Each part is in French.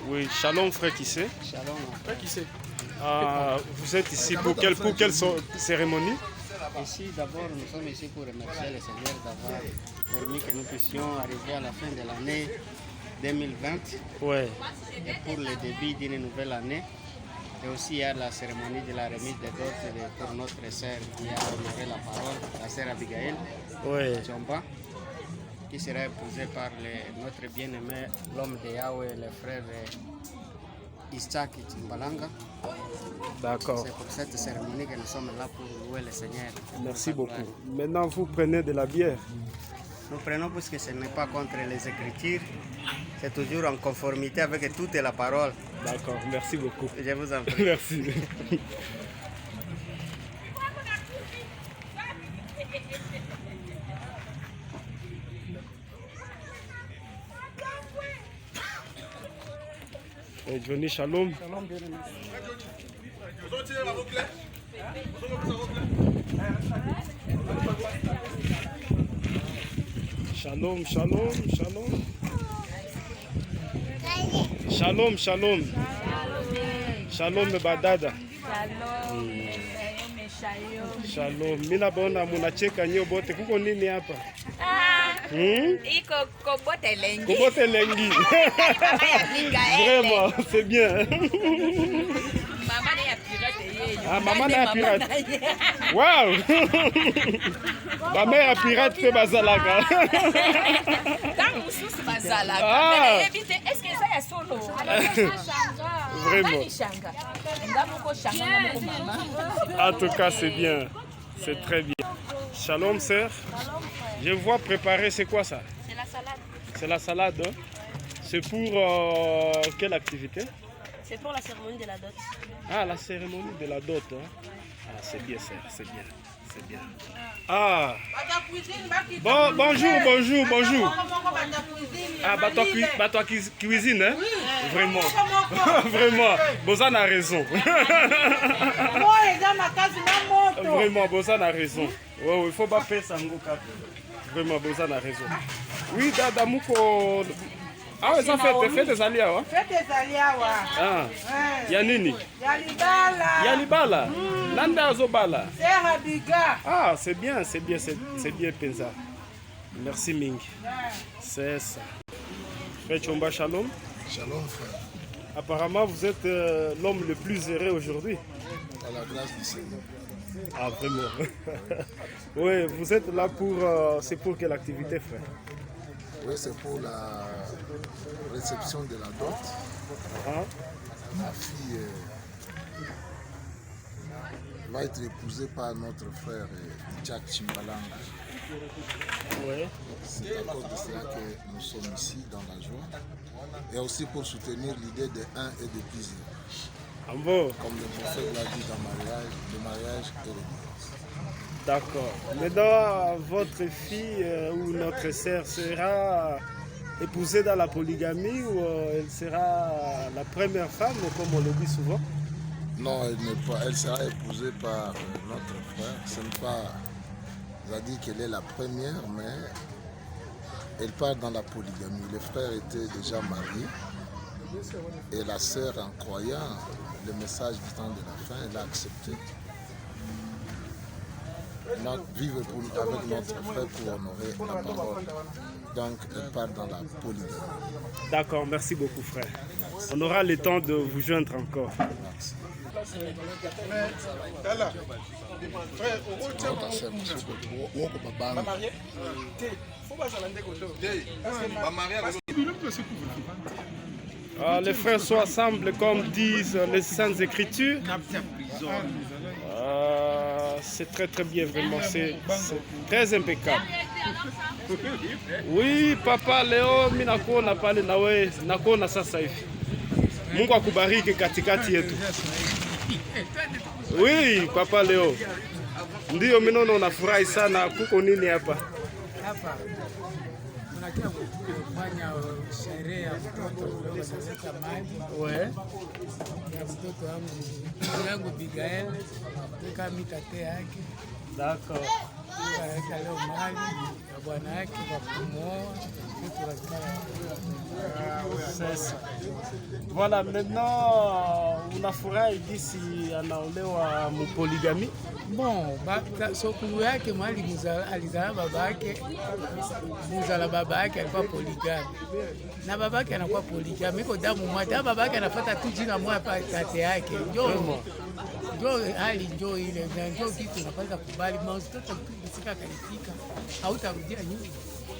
Oui, shalom frère Kissé. Shalom frère Kissé. Vous êtes ici pour quelle cérémonie? Ici d'abord nous sommes ici pour remercier le Seigneur d'avoir permis que nous puissions arriver à la fin de l'année 2020. Ouais. Et pour le début d'une nouvelle année. Et aussi il y a la cérémonie de la remise des dot pour notre sœur qui a honoré la parole, la sœur Abigail Tchomba, qui sera épousée par notre bien-aimé, l'homme de Yahweh, le frère Isaac Timbalanga. D'accord. C'est pour cette cérémonie que nous sommes là pour louer le Seigneur. Merci beaucoup. Maintenant, vous prenez de la bière. Nous prenons parce que ce n'est pas contre les Écritures, c'est toujours en conformité avec toute la parole. D'accord, merci beaucoup. Je vous en prie. Merci. Et Johnny, shalom. Shalom, bien-aimé. Shalom, shalom, shalom. Shalom, shalom. Shalom, badada. Shalom. Mina bona munacheka nyo bote. Kuko nini hapa? Iko kobote lengi. Kobote lengi. Vraiment, c'est bien. Maman est pirate. Ah, maman est pirate. Waouh! Ma mère est pirate, fait bazalaga. Quand on sous bazalaga, est-ce que ça est solo? Vraiment. En tout cas, c'est bien. C'est très bien. Shalom, sœur. Je vois préparer, c'est quoi ça? C'est la salade. C'est la salade, hein? C'est pour quelle activité? C'est pour la cérémonie de la dot. Ah, la cérémonie de la dot, hein? Ah, c'est bien, sœur, c'est bien. C'est bien. Ah. Bon, bonjour. Ah, toi cuisine, hein? Vraiment. Vraiment. Bozan a raison. Vraiment, Bozan a raison. Oh, il faut pas faire ça. Vraiment, Bozan a raison. Oui, Dada Mouko. Ah, ils ont fait des alias, Fait des alias, Ah. Yanini. Yalibala. Nanda Zobala. C'est Rabiga. Ah, c'est bien, Penza. Merci Ming. C'est ça. Frère Tchomba, shalom. Shalom, frère. Apparemment, vous êtes l'homme le plus heureux aujourd'hui. À la grâce du Seigneur. Ah, vraiment. Oui, vous êtes là pour... c'est pour quelle activité, frère? Oui, c'est pour la réception de la dot. Ma fille va être épousée par notre frère Isaac Timbalanga. Oui. C'est à cause de cela que nous sommes ici dans la joie. Et aussi pour soutenir l'idée de un et de plusieurs. Ah bon? Comme le prophète l'a dit dans le mariage et le divorce. D'accord. Maintenant, votre fille ou notre sœur sera épousée dans la polygamie ou elle sera la première femme, comme on le dit souvent? Non, elle sera épousée par notre frère. Ce n'est pas... Elle a dit qu'elle est la première, mais elle part dans la polygamie. Le frère était déjà marié et la sœur, en croyant le message du temps de la fin, elle a accepté. Vivre avec notre frère pour honorer la parole. Donc, elle part dans la polygamie. D'accord, merci beaucoup, frère. On aura le temps de vous joindre encore. Merci. Les frères sont ensemble, comme disent les Saintes Écritures. C'est très très bien, vraiment. C'est très impeccable. Oui, papa leo mimi nakuona pale na wewe nakuona sasa hivi. Mungu akubariki katikati yetu. Oui, papa leo. Ndio mimi naona unafurahi sana. Kuko nini hapa? Hapa tunakia kufanya sherehe ya mtoto kuleta maji. Ya mtoto wangu Bigael, nika mitate yake. D'accord. Leo mali ya bwana yake kwa kumwoa. C'est ça. Voilà, maintenant unafurahi jinsi anaolewa mupoligami. Bon, sokulu yake mwali alizala baba yake, muzala baba yake alikuwa poligami. Na baba yake anakuwa poligami, iko damu moja. Baba yake anafuata tu jina moja pa tate yake. Ndio hali ndio ile, ndio kitu unapaswa kubali. Mtoto kisika kalifika, hautarudia nyuma.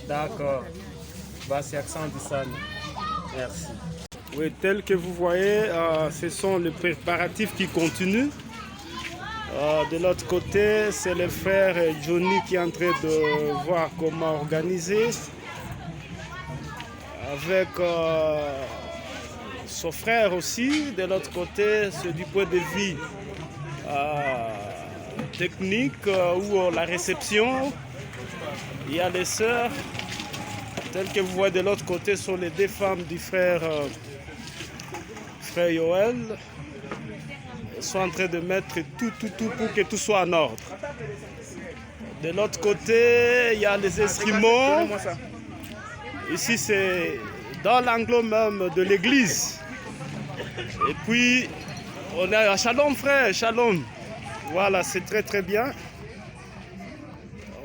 D'accord. Basi accent sana. Merci. Oui, tel que vous voyez, ce sont les préparatifs qui continuent. De l'autre côté, c'est le frère Johnny qui est en train de voir comment organiser. Avec son frère aussi. De l'autre côté, c'est du point de vue technique ou la réception. Il y a les sœurs. Tel que vous voyez de l'autre côté, sont les deux femmes du frère Yoel. Ils sont en train de mettre tout pour que tout soit en ordre. De l'autre côté, il y a les instruments. Ici, c'est dans l'angle même de l'église. Et puis, on est à Shalom, frère, Shalom. Voilà, c'est très bien.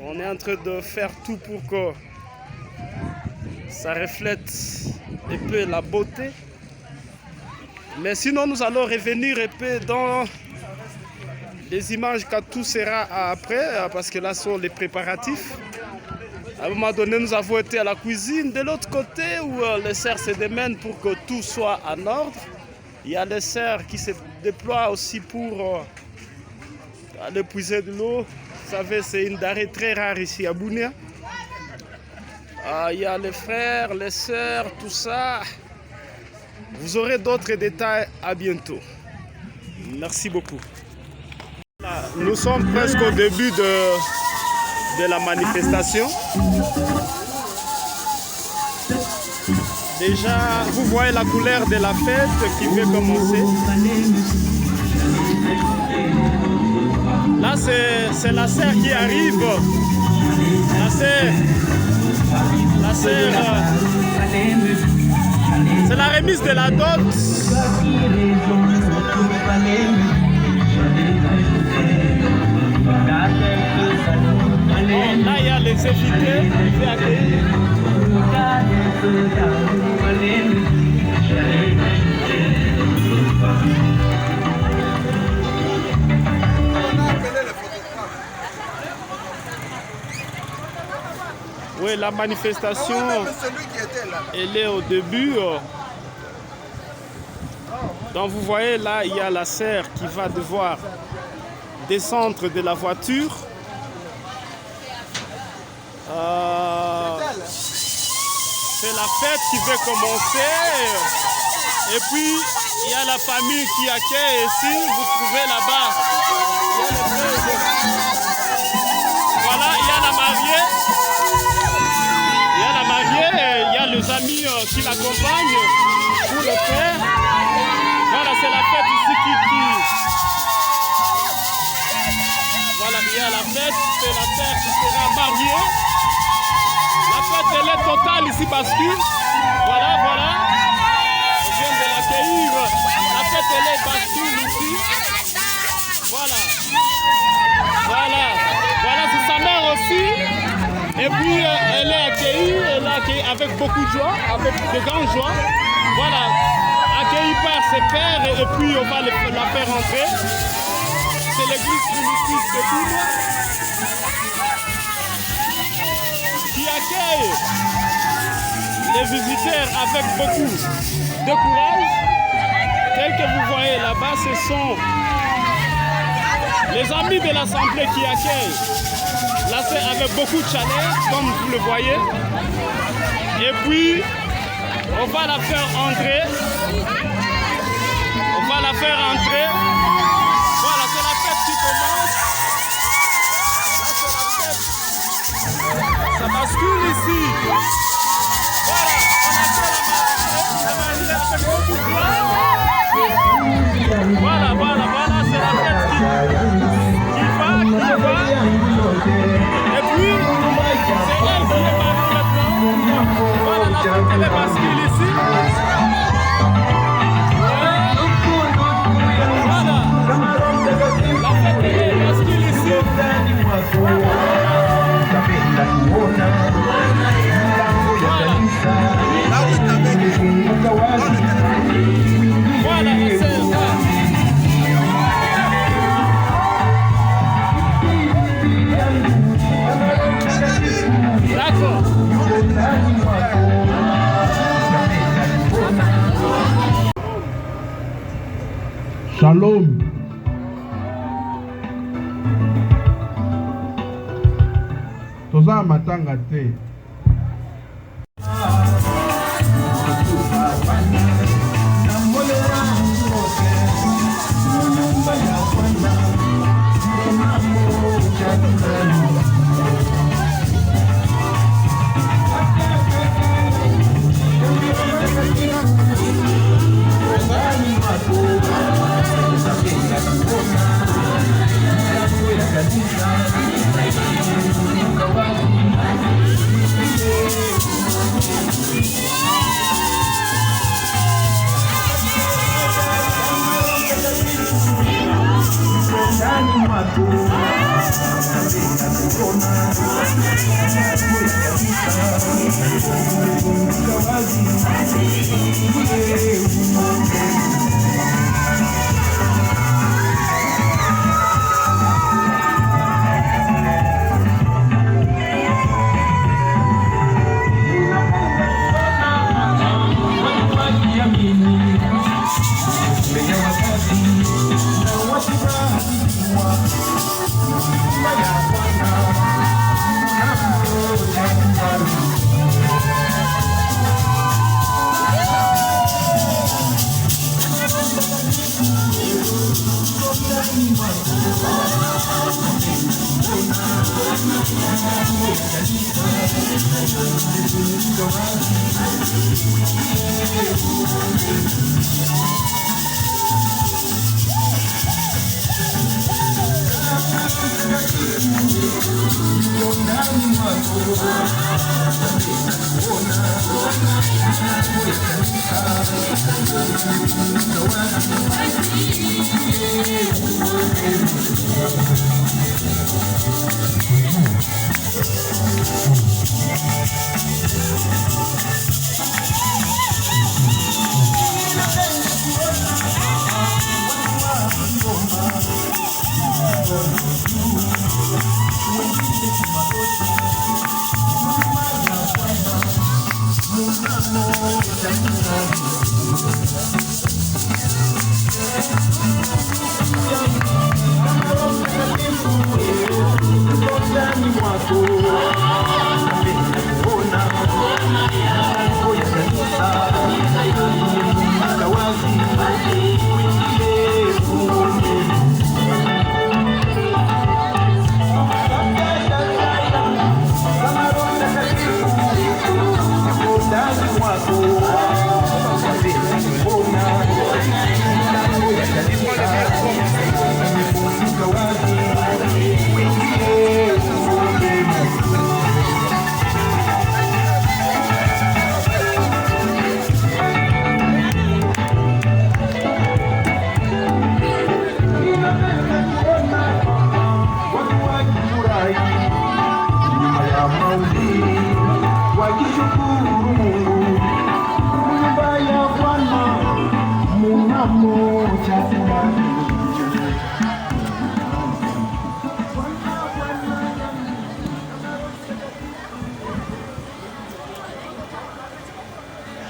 On est en train de faire tout pour que ça reflète un peu la beauté. Mais sinon, nous allons revenir un peu dans les images quand tout sera après, parce que là sont les préparatifs. À un moment donné, nous avons été à la cuisine. De l'autre côté, où les sœurs se démènent pour que tout soit en ordre. Il y a les sœurs qui se déploient aussi pour aller puiser de l'eau. Vous savez, c'est une denrée très rare ici à Bunia. Il y a les frères, les sœurs, tout ça. Vous aurez d'autres détails à bientôt. Merci beaucoup. Nous sommes presque au début de la manifestation. Déjà, vous voyez la couleur de la fête qui veut commencer. Là, c'est la sœur qui arrive. La sœur, c'est la remise de la dot. Là, il y a les invités qui viennent accueillir. Oui, la manifestation, elle est au début. Donc vous voyez là, il y a la sœur qui va devoir descendre de la voiture. C'est la fête qui veut commencer. Et puis, il y a la famille qui accueille ici. Vous trouvez là-bas. Voilà, il y a la mariée. Il y a la mariée, il y a les amis qui l'accompagnent pour le faire. Voilà, c'est la fête ici qui... Voilà, il y a la fête, c'est la sœur qui sera mariée. La fête, elle est totale ici parce que... Voilà. On vient de l'accueillir. La fête, elle est bascule ici. Voilà, c'est sa mère aussi. Et puis elle est accueillie avec beaucoup de joie, avec de grandes joie. Voilà, accueillie par ses pères et puis on va la faire entrer. C'est l'église primitive de Bunia qui accueille les visiteurs avec beaucoup de courage. Tel que vous voyez là-bas, ce sont les amis de l'Assemblée qui accueillent. Là, c'est avec beaucoup de chaleur, comme vous le voyez. Et puis, on va la faire entrer. Voilà, c'est la fête qui commence. Là, c'est la fête. Ça bascule ici. Voilà, on a fait la mariée avec beaucoup de joie. Voilà, c'est la fête qui va. Et puis, c'est elle qui est mariée maintenant. Voilà. Shalom. Toza matanga te.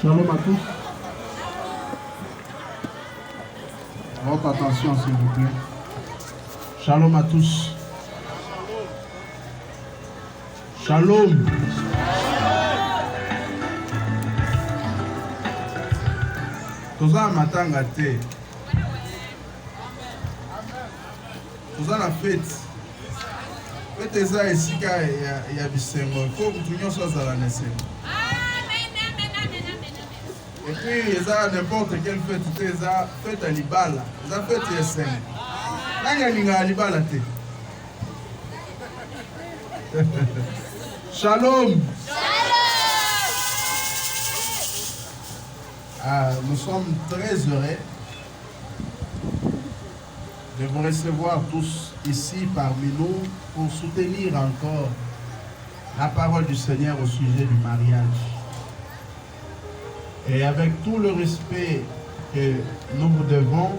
Shalom à tous. Votre attention s'il vous plaît. Shalom à tous. Shalom. Toza matanga te. Toza na fête. Fête eza esika ya bisengo. Ko mutu nyonso azala na esengo. Et puis, il y a n'importe quelle fête, il y a fête à Libala, il y a fête à Esengo. Il y a Libala. Shalom. Nous sommes très heureux de vous recevoir tous ici parmi nous pour soutenir encore la parole du Seigneur au sujet du mariage. Et avec tout le respect que nous vous devons,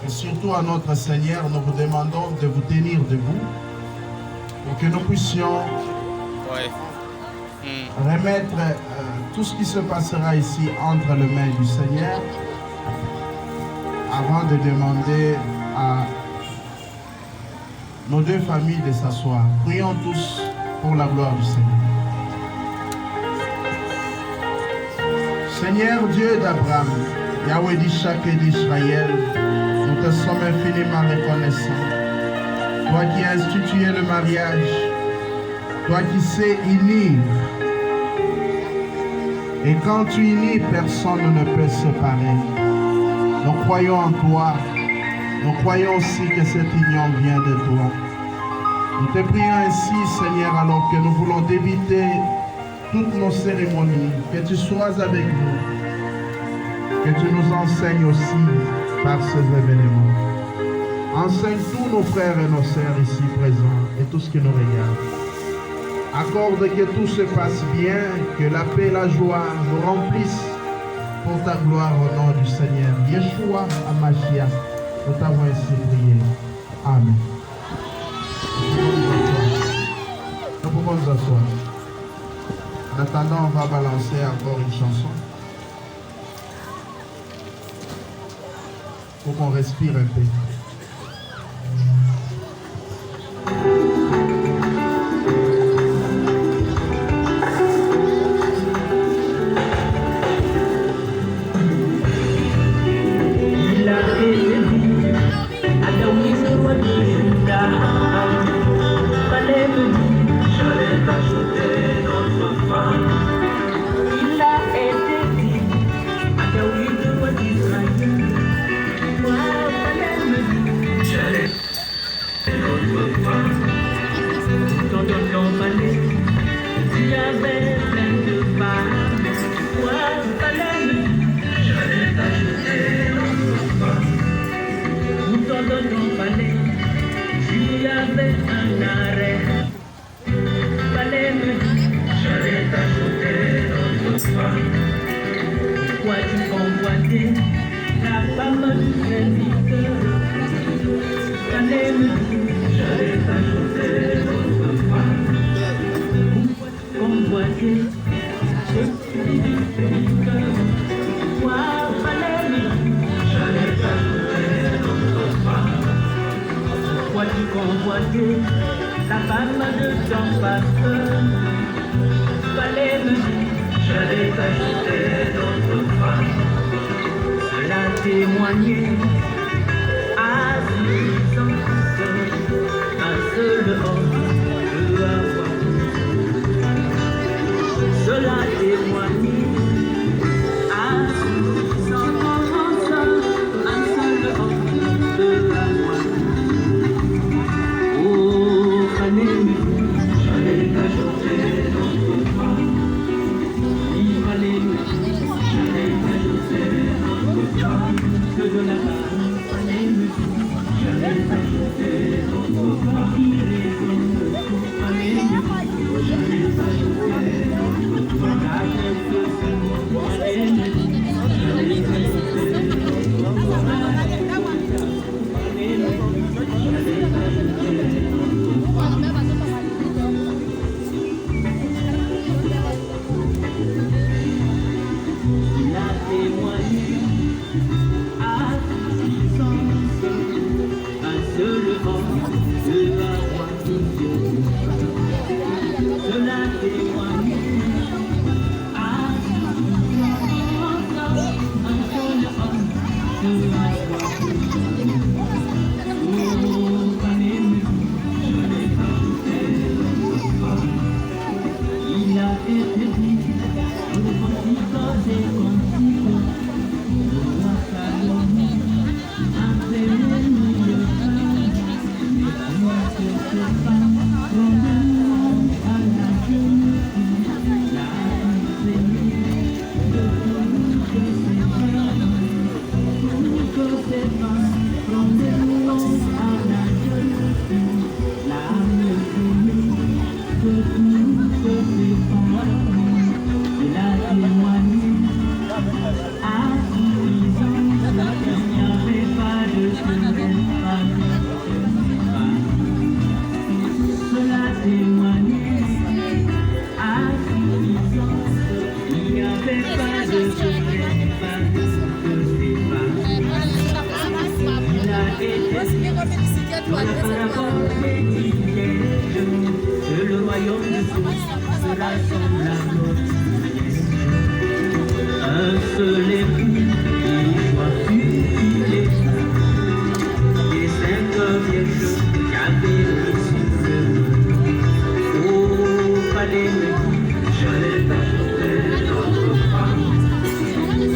et surtout à notre Seigneur, nous vous demandons de vous tenir debout pour que nous puissions remettre tout ce qui se passera ici entre les mains du Seigneur, avant de demander à nos deux familles de s'asseoir, prions tous pour la gloire du Seigneur. Seigneur Dieu d'Abraham, Yahweh d'Ishak et d'Israël, nous te sommes infiniment reconnaissants. Toi qui as institué le mariage, toi qui sais unir. Et quand tu unis, personne ne peut se séparer. Nous croyons en toi. Nous croyons aussi que cette union vient de toi. Nous te prions ainsi, Seigneur, alors que nous voulons débiter toutes nos cérémonies, que tu sois avec nous, que tu nous enseignes aussi par ces événements. Enseigne tous nos frères et nos sœurs ici présents et tout ce qui nous regarde. Accorde que tout se passe bien, que la paix et la joie nous remplissent pour ta gloire au nom du Seigneur. Yeshua HaMashiach, nous t'avons ainsi prié. Amen. Nous pouvons nous asseoir. En attendant, on va balancer encore une chanson. Il faut qu'on respire un peu. La femme de ton pasteur, fallait me dire, j'allais t'ajouter d'autres femmes. Cela témoignait à suffisance, un seul homme peut avoir. Cela témoignait à suffisance, un seul homme peut avoir. J'allais t'ajouter d'autres femmes. Il fallait me dire, j'allais t'ajouter d'autres femmes. Que de la femme, fallait me dire, j'allais t'ajouter d'autres femmes. Fallait me dire, j'allais t'ajouter d'autres femmes. À quelque chose, fallait me dire, j'allais t'ajouter d'autres femmes. Fallait me dire, j'allais t'ajouter. Il a été dit, que le royaume de Dieu sera semblable. Un seul époux qui doit fuir les 5 vierges qui avaient reçu au palais de j'allais t'ajouter notre femme.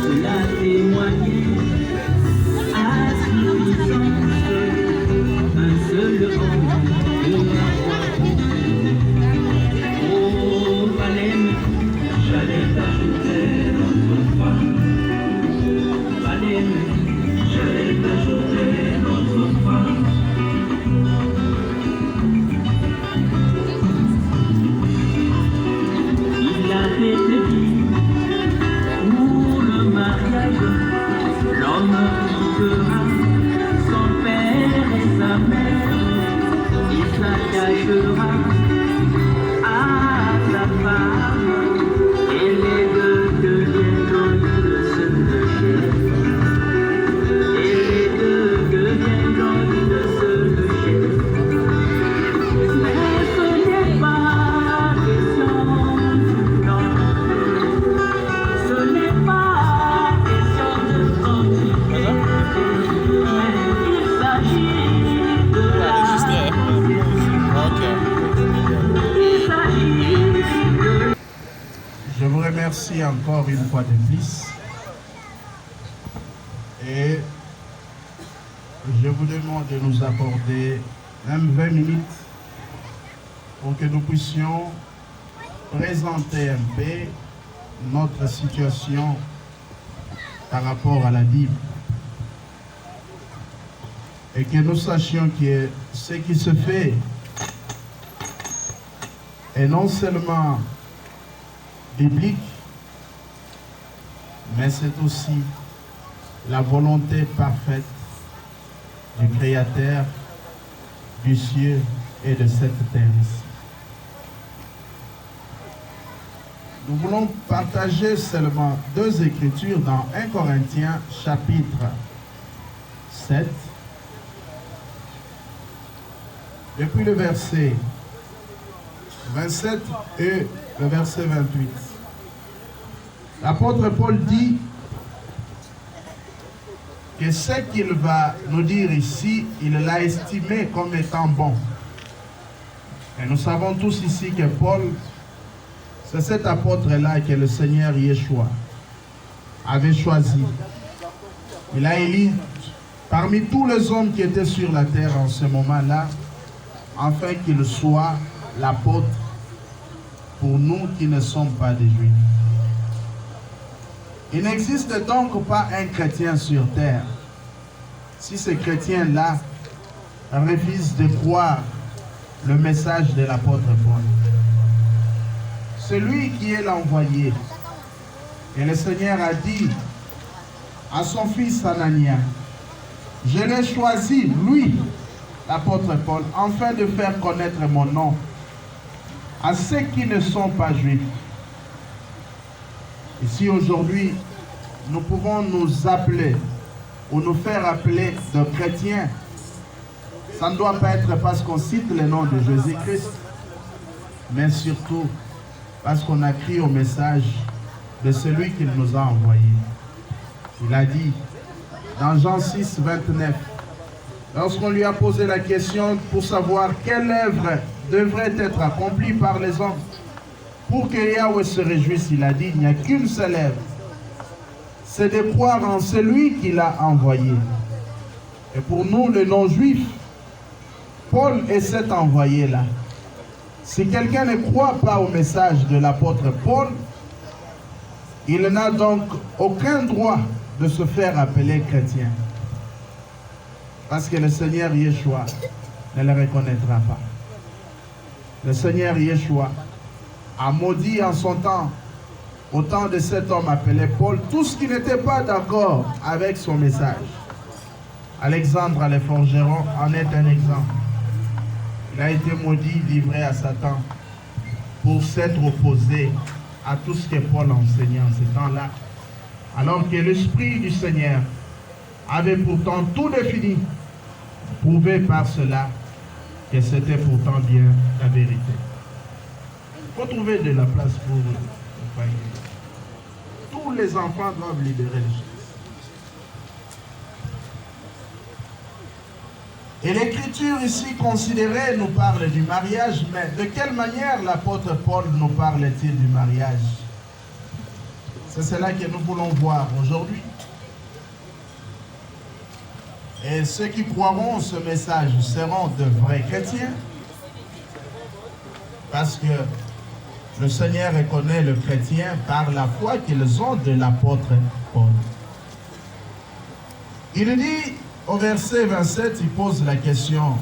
Cela témoignait à suffisance un seul homme de la au palais j'allais t'ajouter notre femme. Palais j'allais t'ajouter notre femme. Il a été dit pour le mariage, l'homme quittera son père et sa mère, il s'attachera à sa femme, et les deux deviendront une seule chair. Et les deux deviendront une seule chair. Mais ce n'est pas question, non. Ce n'est pas question de quantité, mais il s'agit de la Je vous remercie encore une fois de plus. Et je vous demande de nous accorder même 20 minutes pour que nous puissions présenter un peu notre situation par rapport à la Bible. Et que nous sachions que ce qui se fait est non seulement biblique, mais c'est aussi la volonté parfaite du Créateur du ciel et de cette terre ici. Nous voulons partager seulement 2 écritures dans 1 Corinthiens chapitre 7, depuis le verset 27 et le verset 28. L'apôtre Paul dit que ce qu'il va nous dire ici, il l'a estimé comme étant bon. Et nous savons tous ici que Paul, c'est cet apôtre-là que le Seigneur Yeshua avait choisi. Il a élu parmi tous les hommes qui étaient sur la terre en ce moment-là, afin qu'il soit l'apôtre pour nous qui ne sommes pas des Juifs. Il n'existe donc pas un chrétien sur terre si ce chrétien-là refuse de croire le message de l'apôtre Paul. C'est lui qui est l'envoyé. Et le Seigneur a dit à son fils Anania, je l'ai choisi, lui, l'apôtre Paul, afin de faire connaître mon nom à ceux qui ne sont pas juifs. Et si aujourd'hui, nous pouvons nous appeler ou nous faire appeler de chrétiens, ça ne doit pas être parce qu'on cite le nom de Jésus-Christ, mais surtout parce qu'on a crié au message de celui qu'il nous a envoyé. Il a dit, dans Jean 6, 29, lorsqu'on lui a posé la question pour savoir quelle œuvre devrait être accomplie par les hommes pour que Yahweh se réjouisse, il a dit, il n'y a qu'une seule œuvre, c'est de croire en celui qui l'a envoyé. Et pour nous, les non-juifs, Paul est cet envoyé-là. Si quelqu'un ne croit pas au message de l'apôtre Paul, il n'a donc aucun droit de se faire appeler chrétien. Parce que le Seigneur Yeshua ne le reconnaîtra pas. Le Seigneur Yeshua a maudit en son temps, au temps de cet homme appelé Paul, tout ce qui n'était pas d'accord avec son message. Alexandre le forgeron en est un exemple. Il a été maudit, livré à Satan pour s'être opposé à tout ce que Paul enseignait en ce temps-là. Alors que l'Esprit du Seigneur avait pourtant tout défini prouver par cela que c'était pourtant bien la vérité. Il faut trouver de la place pour croire. Tous les enfants doivent libérer les choses. Et l'écriture ici considérée nous parle du mariage, mais de quelle manière l'apôtre Paul nous parle-t-il du mariage? C'est cela que nous voulons voir aujourd'hui. Et ceux qui croiront ce message seront de vrais chrétiens, parce que le Seigneur reconnaît le chrétien par la foi qu'ils ont de l'apôtre Paul. Il dit au verset 27, il pose la question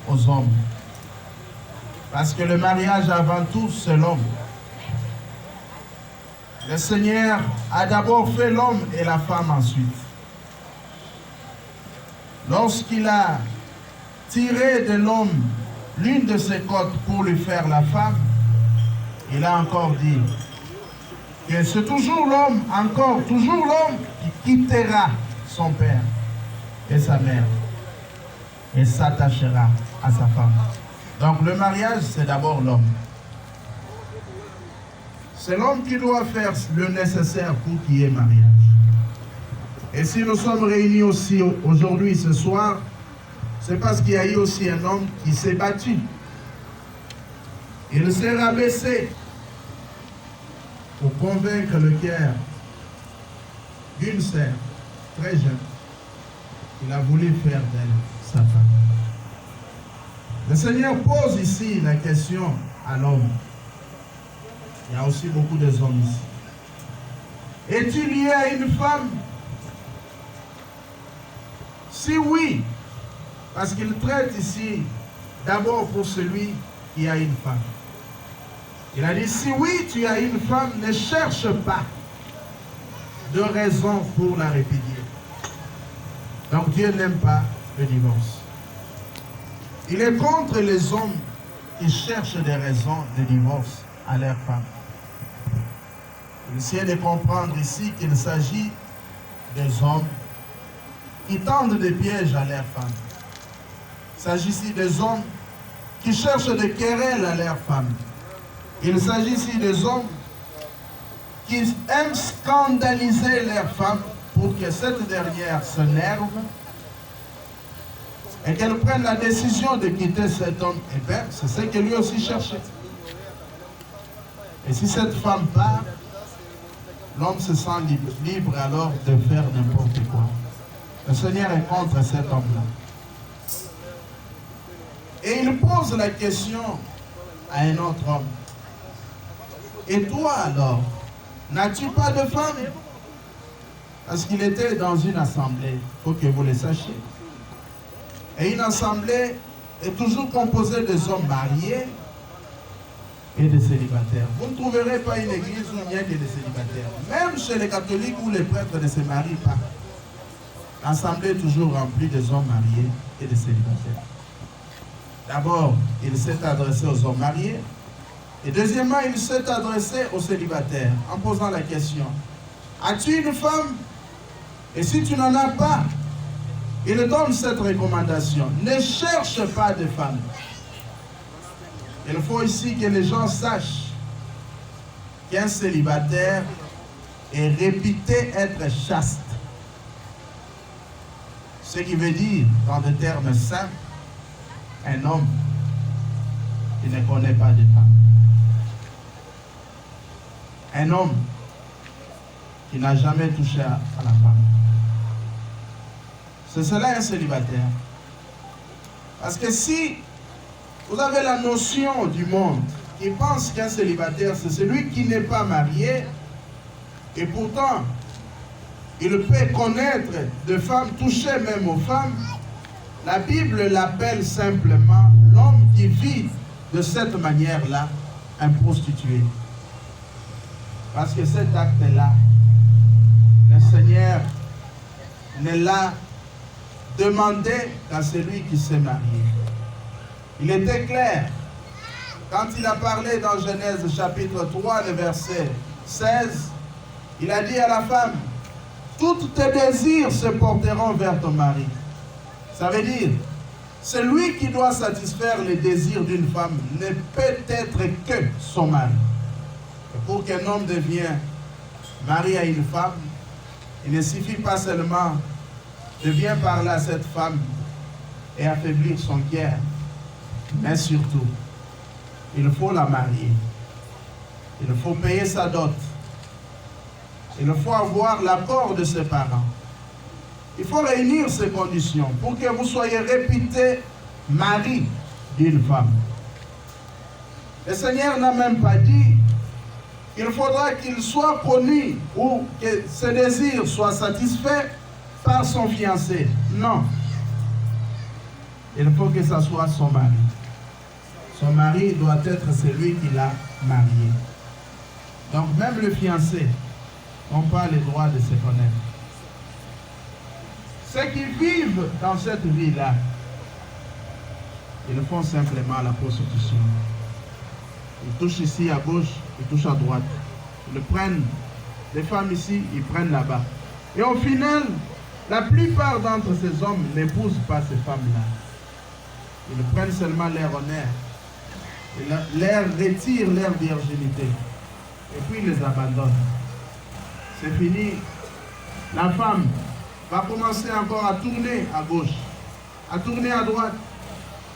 aux hommes. Parce que le mariage avant tout, c'est l'homme. Le Seigneur a d'abord fait l'homme et la femme ensuite. Lorsqu'il a tiré de l'homme l'une de ses côtes pour lui faire la femme, il a encore dit que c'est toujours l'homme, encore toujours l'homme qui quittera son père et sa mère et s'attachera à sa femme. Donc le mariage, c'est d'abord l'homme. C'est l'homme qui doit faire le nécessaire pour qu'il y ait mariage. Et si nous sommes réunis aussi aujourd'hui, ce soir, c'est parce qu'il y a eu aussi un homme qui s'est battu. Il s'est rabaissé pour convaincre le cœur d'une sœur très jeune. Il a voulu faire d'elle sa femme. Le Seigneur pose ici la question à l'homme. Il y a aussi beaucoup de hommes ici. Es-tu lié à une femme? Si oui, parce qu'il traite ici d'abord pour celui qui a une femme. Il a dit, si oui, tu as une femme, ne cherche pas de raison pour la répudier. Donc Dieu n'aime pas le divorce. Il est contre les hommes qui cherchent des raisons de divorce à leur femme. Il essaie de comprendre ici qu'il s'agit des hommes qui tendent des pièges à leur femme. Il s'agit ici des hommes qui cherchent des querelles à leur femme. Il s'agit ici des hommes qui aiment scandaliser leur femme pour que cette dernière s'énerve et qu'elle prenne la décision de quitter cet homme. Et bien, c'est ce que lui aussi cherchait. Et si cette femme part, l'homme se sent libre alors de faire n'importe quoi. Le Seigneur est contre cet homme-là. Et il pose la question à un autre homme. Et toi alors, n'as-tu pas de femme? Parce qu'il était dans une assemblée, il faut que vous le sachiez. Et une assemblée est toujours composée des hommes mariés et des célibataires. Vous ne trouverez pas une église où il n'y a que des célibataires. Même chez les catholiques où les prêtres ne se marient pas. L'assemblée est toujours remplie des hommes mariés et des célibataires. D'abord, il s'est adressé aux hommes mariés. Et deuxièmement, il s'est adressé aux célibataires en posant la question. As-tu une femme? Et si tu n'en as pas, il donne cette recommandation. Ne cherche pas de femme. Il faut ici que les gens sachent qu'un célibataire est réputé être chaste. Ce qui veut dire, dans des termes simples, un homme qui ne connaît pas de femme. Un homme qui n'a jamais touché à la femme. C'est cela un célibataire. Parce que si vous avez la notion du monde qui pense qu'un célibataire, c'est celui qui n'est pas marié, et pourtant, il peut connaître de femmes, toucher même aux femmes, la Bible l'appelle simplement l'homme qui vit de cette manière-là, un prostitué. Parce que cet acte-là, le Seigneur ne l'a demandé qu'à celui qui s'est marié. Il était clair, quand il a parlé dans Genèse chapitre 3, le verset 16, il a dit à la femme, tous tes désirs se porteront vers ton mari, Ça veut dire, celui qui doit satisfaire les désirs d'une femme ne peut être que son mari. Et pour qu'un homme devienne mari à une femme, il ne suffit pas seulement de bien parler à cette femme et affaiblir son cœur, mais surtout, il faut la marier. Il faut payer sa dot. Il faut avoir l'accord de ses parents. Il faut réunir ces conditions pour que vous soyez réputé mari d'une femme. Le Seigneur n'a même pas dit qu'il faudra qu'il soit connu ou que ses désirs soient satisfaits par son fiancé. Non. Il faut que ce soit son mari. Son mari doit être celui qui l'a marié. Donc même le fiancé n'a pas le droit de se connaître. Ceux qui vivent dans cette vie-là, ils font simplement la prostitution. Ils touchent ici à gauche, ils touchent à droite. Ils prennent des femmes ici, ils prennent là-bas. Et au final, la plupart d'entre ces hommes n'épousent pas ces femmes-là. Ils prennent seulement leur honneur. Ils leur retirent leur virginité. Et puis ils les abandonnent. C'est fini. La femme va commencer encore à tourner à gauche, à tourner à droite,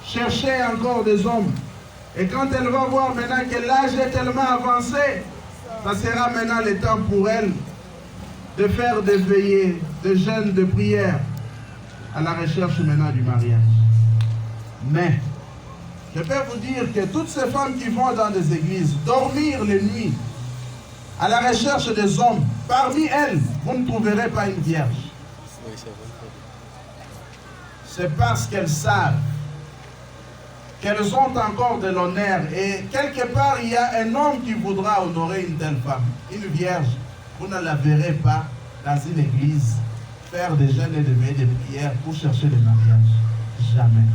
chercher encore des hommes. Et quand elle va voir maintenant que l'âge est tellement avancé, ça sera maintenant le temps pour elle de faire des veillées, de jeûnes, de prières, à la recherche maintenant du mariage. Mais, je peux vous dire que toutes ces femmes qui vont dans des églises, dormir les nuits, à la recherche des hommes, parmi elles, vous ne trouverez pas une vierge. C'est parce qu'elles savent qu'elles ont encore de l'honneur. Et quelque part, il y a un homme qui voudra honorer une telle femme. Une vierge, vous ne la verrez pas dans une église faire des jeûnes et des prières pour chercher le mariage. Jamais.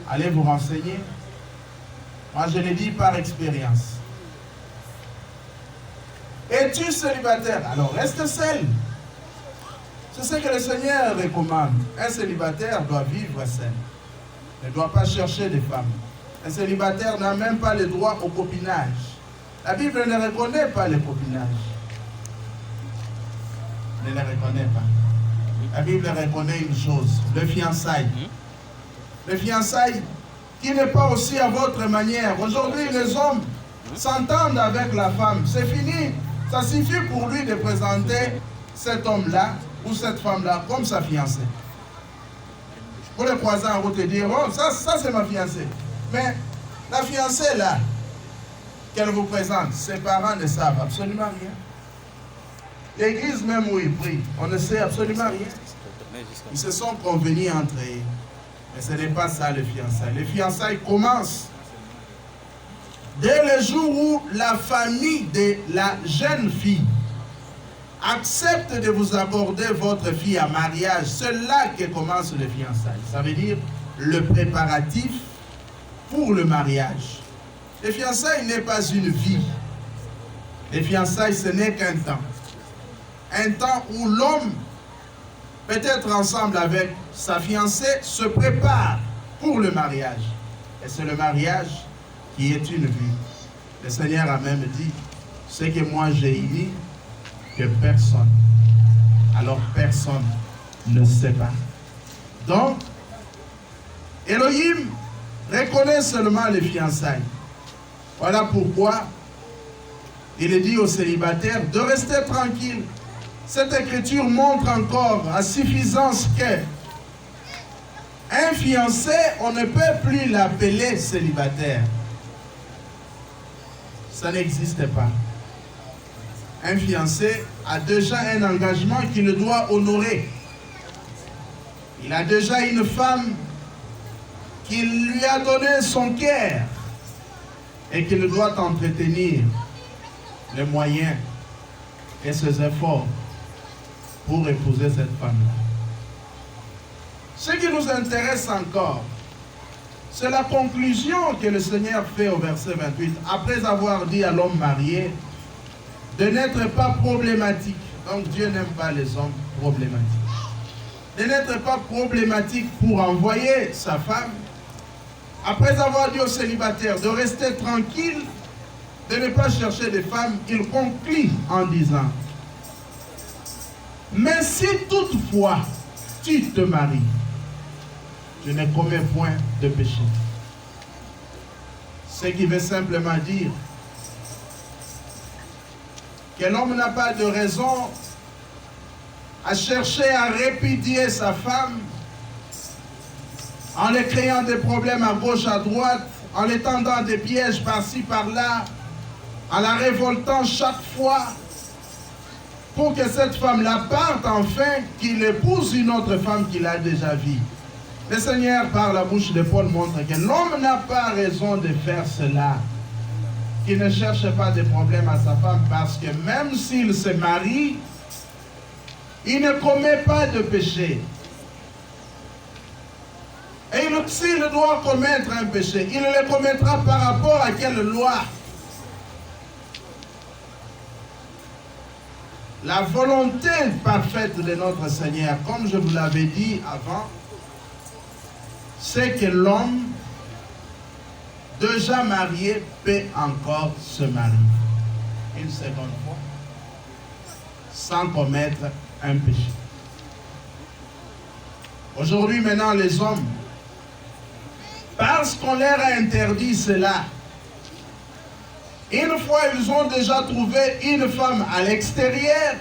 Allez vous renseigner. Moi, je le dis par expérience. Es-tu célibataire? Alors, reste seul. C'est ce que le Seigneur recommande. Un célibataire doit vivre seul. Il ne doit pas chercher des femmes. Un célibataire n'a même pas le droit au copinage. La Bible ne reconnaît pas le copinage. Ne le reconnaît pas. La Bible reconnaît une chose, le fiançailles. Le fiançailles qui n'est pas aussi à votre manière. Aujourd'hui, les hommes s'entendent avec la femme. C'est fini. Ça suffit pour lui de présenter cet homme-là ou cette femme-là comme sa fiancée. Pour les croiser en route et dire, oh, ça c'est ma fiancée. Mais la fiancée là, qu'elle vous présente, ses parents ne savent absolument rien. L'église même où ils prient, on ne sait absolument rien. Ils se sont convenus entre eux. Mais ce n'est pas ça le fiançailles. Les fiançailles commencent dès le jour où la famille de la jeune fille accepte de vous accorder votre fille à mariage. C'est là que commence le fiançailles. Ça veut dire le préparatif pour le mariage. Les fiançailles n'est pas une vie. Les fiançailles, ce n'est qu'un temps. Un temps où l'homme peut être ensemble avec sa fiancée, se prépare pour le mariage. Et c'est le mariage qui est une vie. Le Seigneur a même dit, ce que moi j'ai uni, que personne, alors personne ne sait pas. Donc, Elohim reconnaît seulement les fiançailles. Voilà pourquoi il dit aux célibataires de rester tranquilles. Cette écriture montre encore à suffisance que un fiancé, on ne peut plus l'appeler célibataire. Ça n'existe pas. Un fiancé a déjà un engagement qu'il doit honorer. Il a déjà une femme qui lui a donné son cœur et qu'il doit entretenir les moyens et ses efforts pour épouser cette femme-là. Ce qui nous intéresse encore, c'est la conclusion que le Seigneur fait au verset 28, après avoir dit à l'homme marié de n'être pas problématique. Donc Dieu n'aime pas les hommes problématiques. de n'être pas problématique pour envoyer sa femme, après avoir dit aux célibataires de rester tranquille, de ne pas chercher des femmes, il conclut en disant: mais si toutefois tu te maries, tu ne commets point de péché. Ce qui veut simplement dire que l'homme n'a pas de raison à chercher à répudier sa femme en lui créant des problèmes à gauche, à droite, en lui tendant des pièges par-ci, par-là, en la révoltant chaque fois, pour que cette femme-là parte enfin, qu'il épouse une autre femme qu'il a déjà vue. Le Seigneur, par la bouche de Paul, montre que l'homme n'a pas raison de faire cela, qu'il ne cherche pas de problème à sa femme, parce que même s'il se marie, il ne commet pas de péché. Et s'il doit commettre un péché, il le commettra par rapport à quelle loi? La volonté parfaite de notre Seigneur, comme je vous l'avais dit avant, c'est que l'homme déjà marié peut encore se marier une seconde fois sans commettre un péché. Aujourd'hui, maintenant, les hommes, parce qu'on leur a interdit cela, une fois ils ont déjà trouvé une femme à l'extérieur,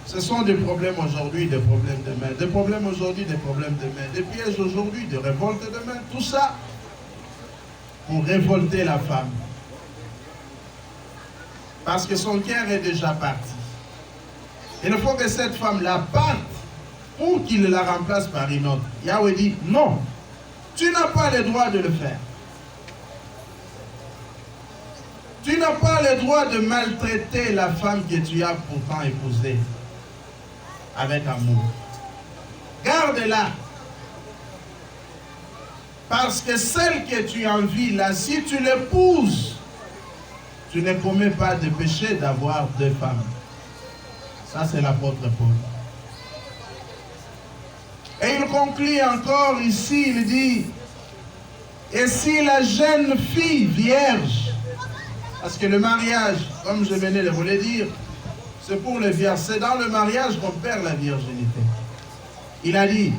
ce sont des problèmes aujourd'hui, des problèmes demain, des problèmes aujourd'hui, des problèmes demain, des pièges aujourd'hui, des révoltes demain, tout ça pour révolter la femme. Parce que son cœur est déjà parti. Il faut que cette femme-là parte pour qu'il la remplace par une autre. Yahweh dit, non, tu n'as pas le droit de le faire. Tu n'as pas le droit de maltraiter la femme que tu as pourtant épousée avec amour. Garde-la. Parce que celle que tu envies là, si tu l'épouses, tu ne commets pas de péché d'avoir deux femmes. Ça, c'est l'apôtre Paul. Et il conclut encore ici, il dit, et si la jeune fille vierge, parce que le mariage, comme je venais de vous le dire, c'est pour les vierges, c'est dans le mariage qu'on perd la virginité. Il a dit,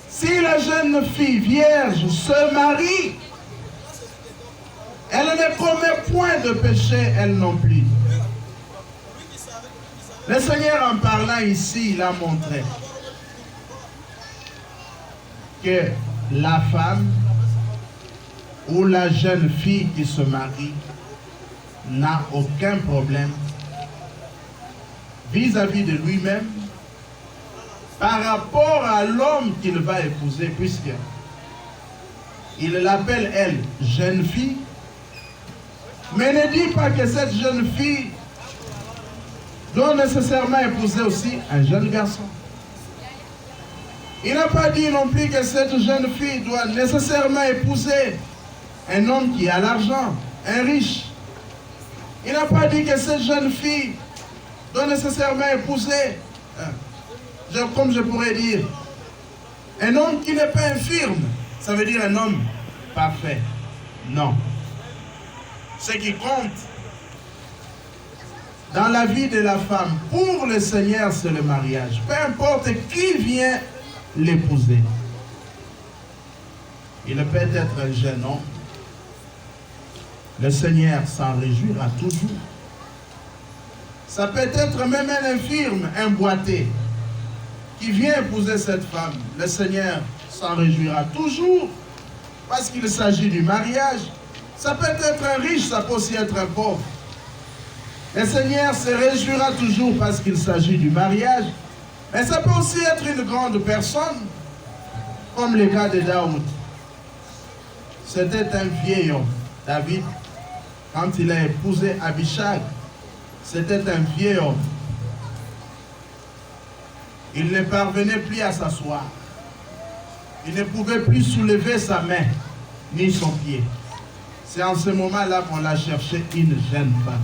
si la jeune fille vierge se marie, elle ne commet point de péché, elle non plus. Le Seigneur, en parlant ici, il a montré que la femme ou la jeune fille qui se marie n'a aucun problème vis-à-vis de lui-même par rapport à l'homme qu'il va épouser, puisque il l'appelle, elle, jeune fille, mais ne dit pas que cette jeune fille doit nécessairement épouser aussi un jeune garçon. Il n'a pas dit non plus que cette jeune fille doit nécessairement épouser un homme qui a l'argent, un riche. Il n'a pas dit que cette jeune fille doit nécessairement épouser, comme je pourrais dire, un homme qui n'est pas infirme. Ça veut dire un homme parfait. Non. Ce qui compte dans la vie de la femme, pour le Seigneur, c'est le mariage. Peu importe qui vient l'épouser. Il peut être un jeune homme. Le Seigneur s'en réjouira toujours. Ça peut être même un infirme, un boiteux, qui vient épouser cette femme. Le Seigneur s'en réjouira toujours, parce qu'il s'agit du mariage. Ça peut être un riche, ça peut aussi être un pauvre. Le Seigneur se réjouira toujours parce qu'il s'agit du mariage. Mais ça peut aussi être une grande personne, comme le cas de Daoud. C'était un vieil homme, David. Quand il a épousé Abishag, c'était un vieil homme. Il ne parvenait plus à s'asseoir. Il ne pouvait plus soulever sa main, ni son pied. C'est en ce moment-là qu'on l'a cherché une jeune femme.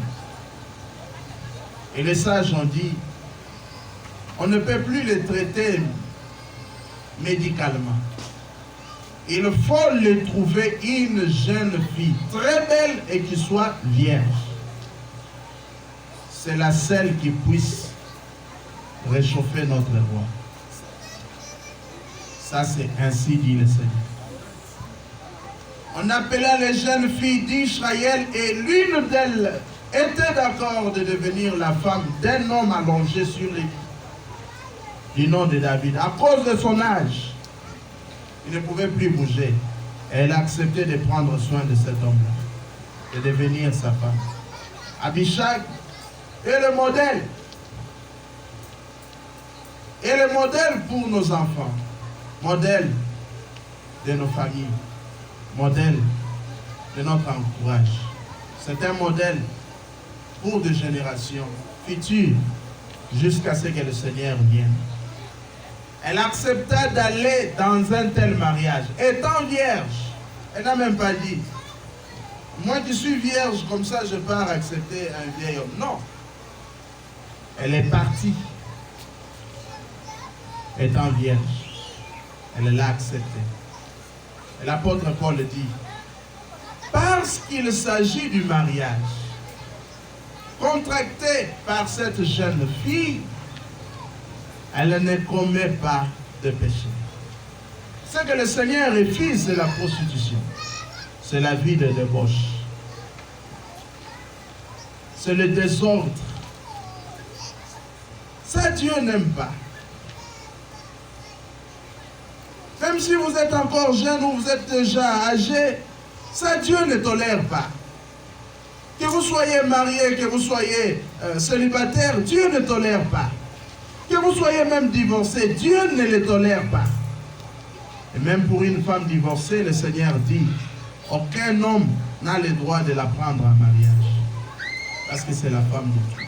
Et les sages ont dit, on ne peut plus les traiter médicalement. Il faut lui trouver une jeune fille très belle et qui soit vierge. C'est la seule qui puisse réchauffer notre roi. Ça, c'est ainsi dit le Seigneur. On appela les jeunes filles d'Israël et l'une d'elles était d'accord de devenir la femme d'un homme allongé sur les lits du nom de David. À cause de son âge, il ne pouvait plus bouger. Et elle a accepté de prendre soin de cet homme-là, de devenir sa femme. Abishag est le modèle. Et le modèle pour nos enfants, modèle de nos familles, modèle de notre entourage. C'est un modèle pour des générations futures jusqu'à ce que le Seigneur vienne. Elle accepta d'aller dans un tel mariage. Étant vierge, elle n'a même pas dit, moi qui suis vierge, comme ça je pars accepter un vieil homme. Non. Elle est partie. Étant vierge, elle l'a accepté. Et l'apôtre Paul dit, parce qu'il s'agit du mariage contracté par cette jeune fille, elle ne commet pas de péché. Ce que le Seigneur refuse, c'est la prostitution. C'est la vie de débauche. C'est le désordre. Ça, Dieu n'aime pas. Même si vous êtes encore jeune ou vous êtes déjà âgé, ça Dieu ne tolère pas. Que vous soyez marié, que vous soyez célibataire, Dieu ne tolère pas. Que vous soyez même divorcé, Dieu ne le tolère pas. Et même pour une femme divorcée, le Seigneur dit, aucun homme n'a le droit de la prendre en mariage. Parce que c'est la femme de Dieu.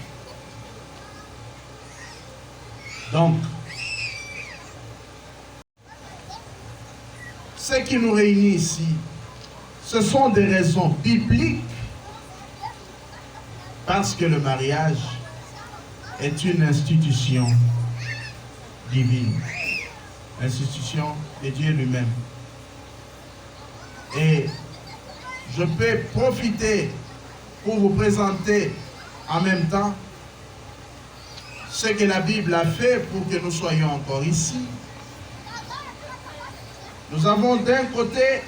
Donc, ce qui nous réunit ici, ce sont des raisons bibliques, parce que le mariage est une institution divine, institution de Dieu lui-même. Et je peux profiter pour vous présenter en même temps ce que la Bible a fait pour que nous soyons encore ici. Nous avons d'un côté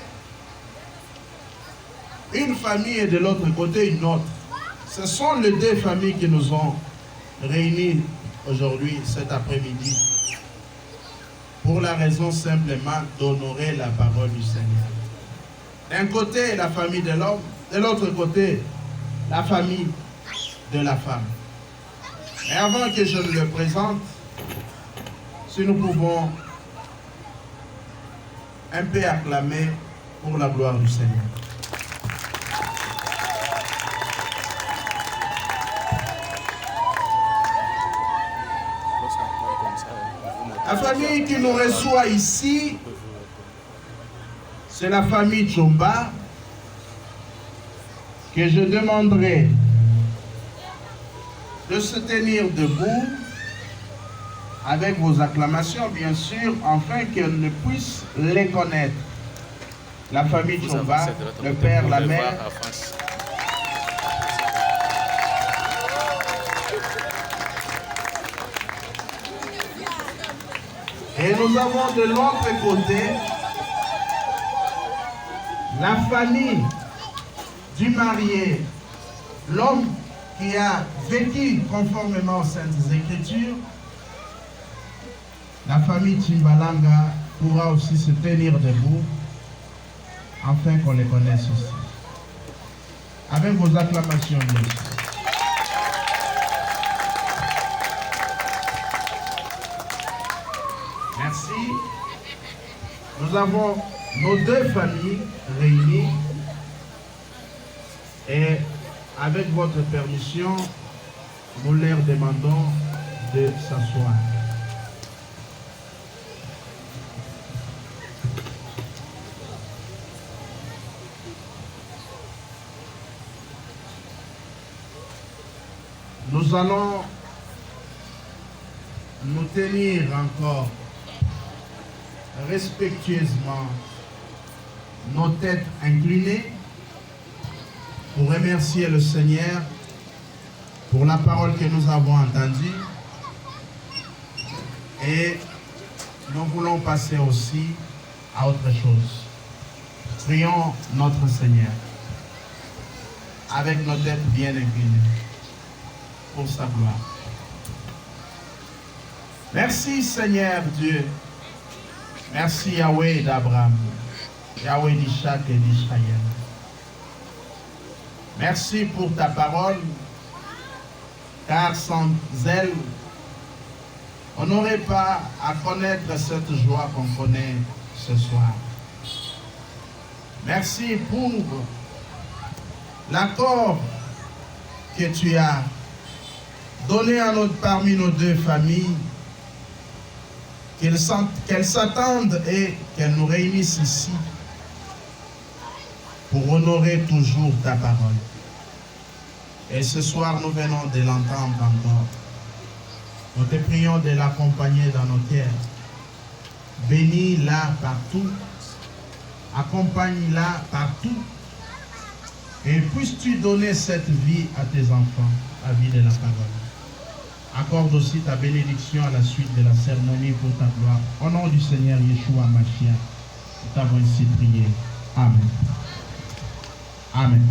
une famille et de l'autre côté une autre. Ce sont les deux familles qui nous ont réunis aujourd'hui, cet après-midi, pour la raison simplement d'honorer la parole du Seigneur. D'un côté, la famille de l'homme, de l'autre côté, la famille de la femme. Et avant que je le présente, si nous pouvons un peu acclamer pour la gloire du Seigneur. La famille qui nous reçoit ici, c'est la famille Tchomba, que je demanderai de se tenir debout avec vos acclamations, bien sûr, afin qu'elle ne puisse les connaître. La famille Tchomba, le père, la mère. Et nous avons de l'autre côté la famille du marié, l'homme qui a vécu conformément aux Saintes Écritures. La famille Timbalanga pourra aussi se tenir debout afin qu'on les connaisse aussi. Avec vos acclamations, bien sûr. Merci. Nous avons nos deux familles réunies et avec votre permission, nous leur demandons de s'asseoir. Nous allons nous tenir encore respectueusement nos têtes inclinées pour remercier le Seigneur pour la parole que nous avons entendue. Et nous voulons passer aussi à autre chose. Prions notre Seigneur avec nos têtes bien inclinées pour sa gloire. Merci Seigneur Dieu. Merci Yahweh d'Abraham, Yahweh d'Isaac et d'Israël. Merci pour ta parole, car sans elle, on n'aurait pas à connaître cette joie qu'on connaît ce soir. Merci pour l'accord que tu as donné parmi nos deux familles, qu'elles s'attendent et qu'elles nous réunissent ici pour honorer toujours ta parole. Et ce soir, nous venons de l'entendre encore. Nous te prions de l'accompagner dans nos cœurs. Bénis-la partout. Accompagne-la partout. Et puisses-tu donner cette vie à tes enfants, la vie de la parole. Accorde aussi ta bénédiction à la suite de la cérémonie pour ta gloire. Au nom du Seigneur Yeshua Mashiach, nous t'avons ainsi prié. Amen. Amen.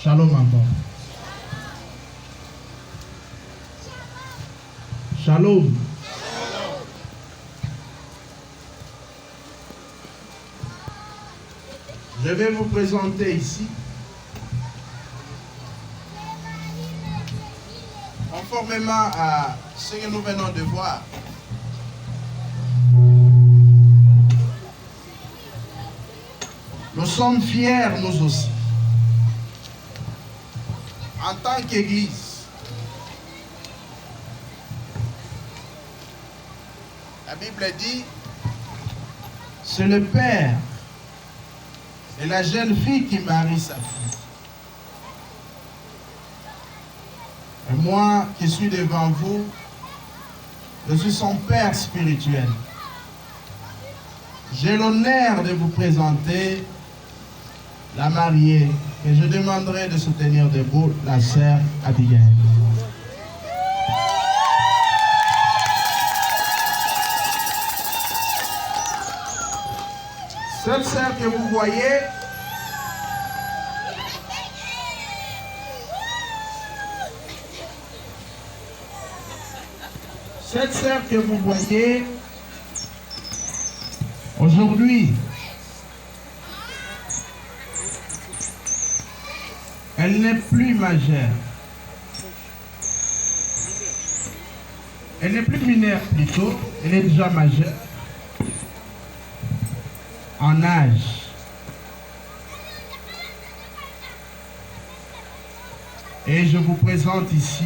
Shalom encore. Shalom. Je vais vous présenter ici, conformément à ce que nous venons de voir, nous sommes fiers, nous aussi, en tant qu'Église. La Bible dit, c'est le père et la jeune fille qui marie sa fille. Et moi qui suis devant vous, je suis son père spirituel. J'ai l'honneur de vous présenter la mariée et je demanderai de soutenir debout la sœur Abigail. Cette sœur que vous voyez, aujourd'hui, elle n'est plus majeure. Elle n'est plus mineure plutôt, elle est déjà majeure en âge. Et je vous présente ici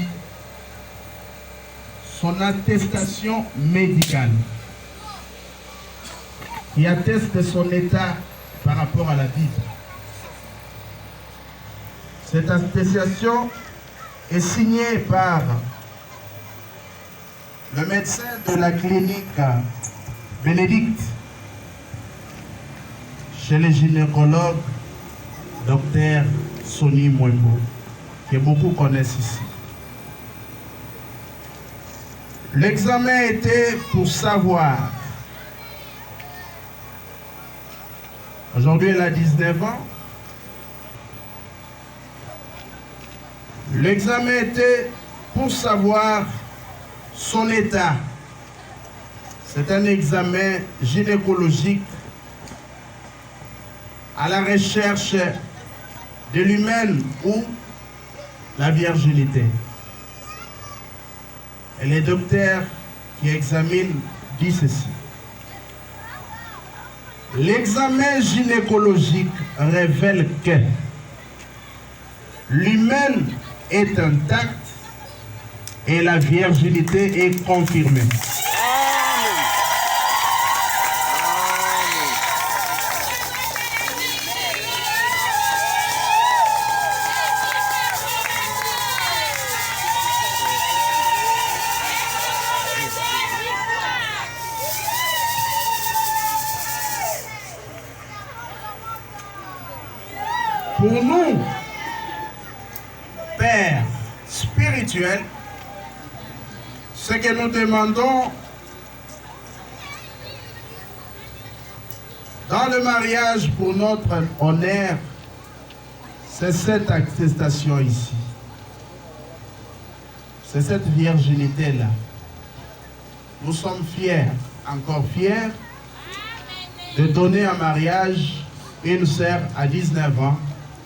son attestation médicale qui atteste de son état par rapport à la Bible. Cette attestation est signée par le médecin de la clinique Bénédicte, chez le gynécologue Dr Sonny Mwembo, que beaucoup connaissent ici. L'examen était pour savoir. Aujourd'hui, elle a 19 ans. L'examen était pour savoir son état. C'est un examen gynécologique à la recherche de l'humaine ou la virginité. Et les docteurs qui examinent disent ceci. L'examen gynécologique révèle que l'humaine est intacte et la virginité est confirmée. spirituel, ce que nous demandons dans le mariage pour notre honneur, c'est cette attestation ici. C'est cette virginité-là. Nous sommes fiers, encore fiers, de donner en mariage une sœur à 19 ans,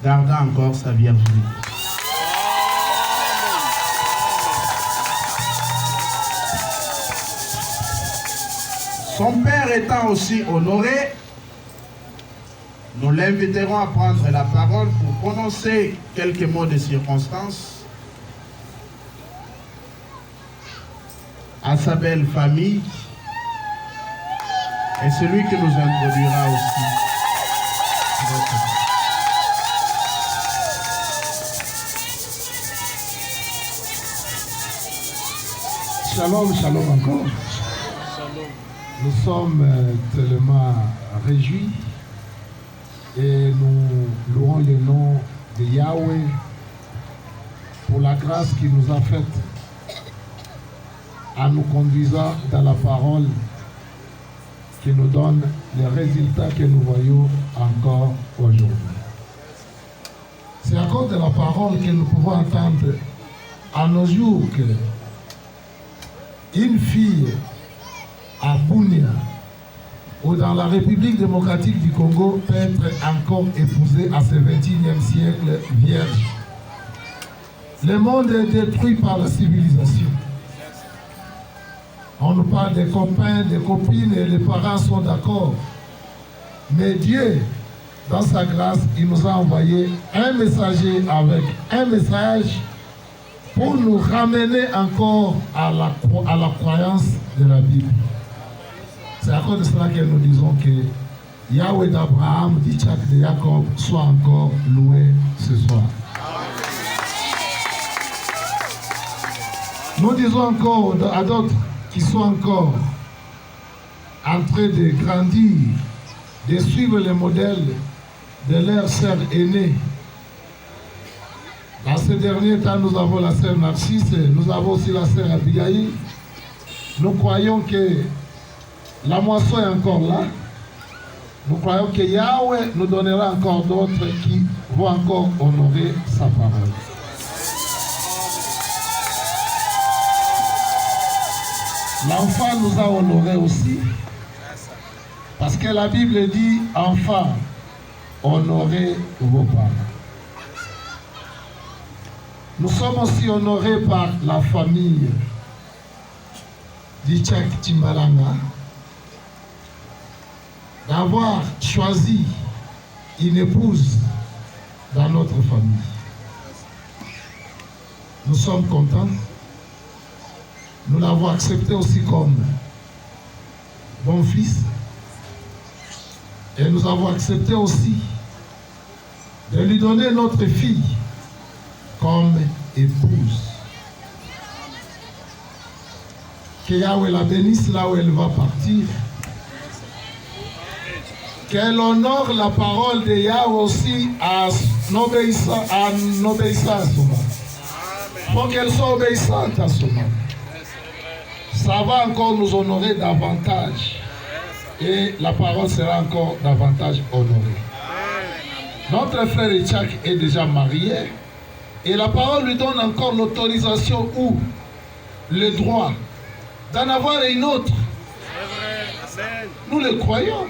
gardant encore sa virginité. Son père étant aussi honoré, nous l'inviterons à prendre la parole pour prononcer quelques mots de circonstance à sa belle famille et celui qui nous introduira aussi. Shalom, shalom encore. Nous sommes tellement réjouis et nous louons le nom de Yahweh pour la grâce qu'il nous a faite en nous conduisant dans la parole qui nous donne les résultats que nous voyons encore aujourd'hui. C'est à cause de la parole que nous pouvons entendre à nos jours que une fille à Bunia ou dans la République démocratique du Congo peut être encore épousée à ce 21e siècle vierge. Le monde est détruit par la civilisation. On nous parle des copains, des copines et les parents sont d'accord. Mais Dieu, dans sa grâce, il nous a envoyé un messager avec un message pour nous ramener encore à la croyance de la Bible. C'est à cause de cela que nous disons que Yahweh d'Abraham, d'Isaac, de Jacob soit encore loué ce soir. Nous disons encore à d'autres qui sont encore en train de grandir, de suivre les modèles de leurs sœurs aînées. Dans ces derniers temps, nous avons la sœur Narcisse, nous avons aussi la sœur Abigail. Nous croyons que la moisson est encore là. Nous croyons que Yahweh nous donnera encore d'autres qui vont encore honorer sa parole. L'enfant nous a honorés aussi, parce que la Bible dit, enfants, honorez vos parents. Nous sommes aussi honorés par la famille d'Itchak Timbalanga d'avoir choisi une épouse dans notre famille. Nous sommes contents. Nous l'avons accepté aussi comme bon fils. Et nous avons accepté aussi de lui donner notre fille comme épouse. Que Yahweh la bénisse là où elle va partir. Qu'elle honore la parole de Yahweh aussi à l'obéissance. Pour qu'elle soit obéissante à son nom. Ça va encore nous honorer davantage. Et la parole sera encore davantage honorée. Notre frère Itchak est déjà marié. Et la parole lui donne encore l'autorisation ou le droit d'en avoir une autre. Nous le croyons.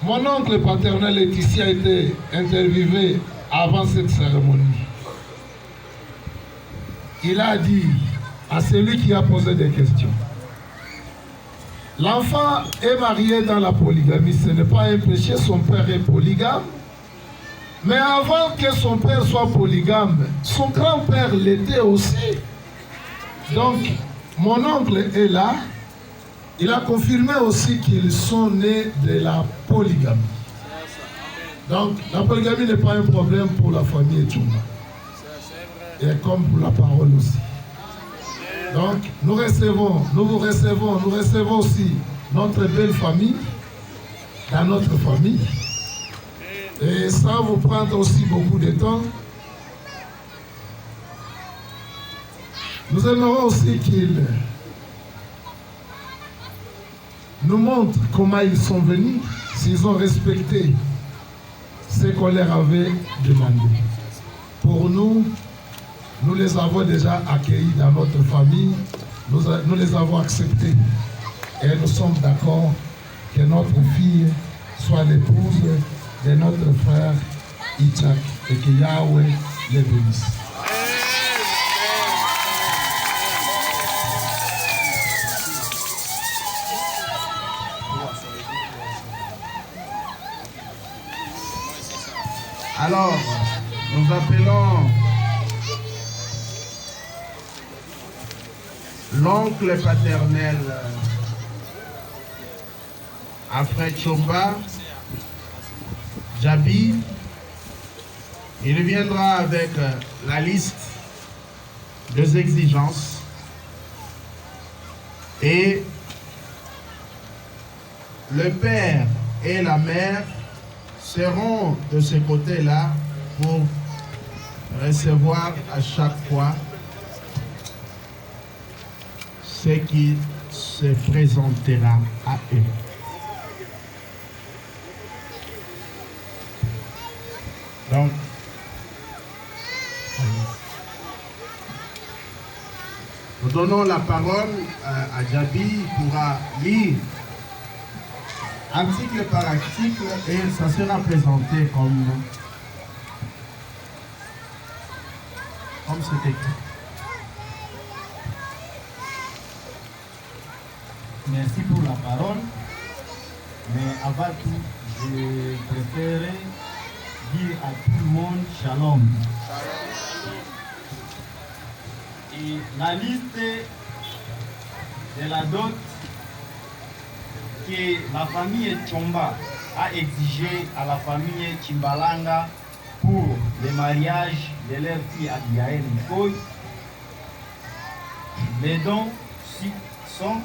Mon oncle paternel Laetitia a été interviewé avant cette cérémonie. Il a dit à celui qui a posé des questions, l'enfant est marié dans la polygamie, ce n'est pas un péché, son père est polygame. Mais avant que son père soit polygame, son grand-père l'était aussi. Donc, mon oncle est là. Il a confirmé aussi qu'ils sont nés de la polygamie. Donc, la polygamie n'est pas un problème pour la famille Tchouma. Et comme pour la parole aussi. Donc, nous vous recevons aussi notre belle famille dans notre famille. Et ça vous prend aussi beaucoup de temps. Nous aimerons aussi qu'ils nous montrent comment ils sont venus, s'ils ont respecté ce qu'on leur avait demandé. Pour nous, nous les avons déjà accueillis dans notre famille, nous les avons acceptés. Et nous sommes d'accord que notre fille soit l'épouse de notre frère Itzhak et que Yahweh les bénisse. Alors, nous appelons l'oncle paternel Alfred Chomba, Jabi. Il viendra avec la liste des exigences et le père et la mère seront de ce côté-là pour recevoir à chaque fois ce qui se présentera à eux. Donc, nous donnons la parole à Jabi, il pourra lire article par article et ça sera présenté comme c'est écrit. Merci pour la parole, mais avant tout, je préférerais dire à tout le monde shalom. Et la liste de la dot que la famille Chomba a exigé à la famille Chimbalanga pour le mariage de leur fille Abigail Nikoy, les dons sont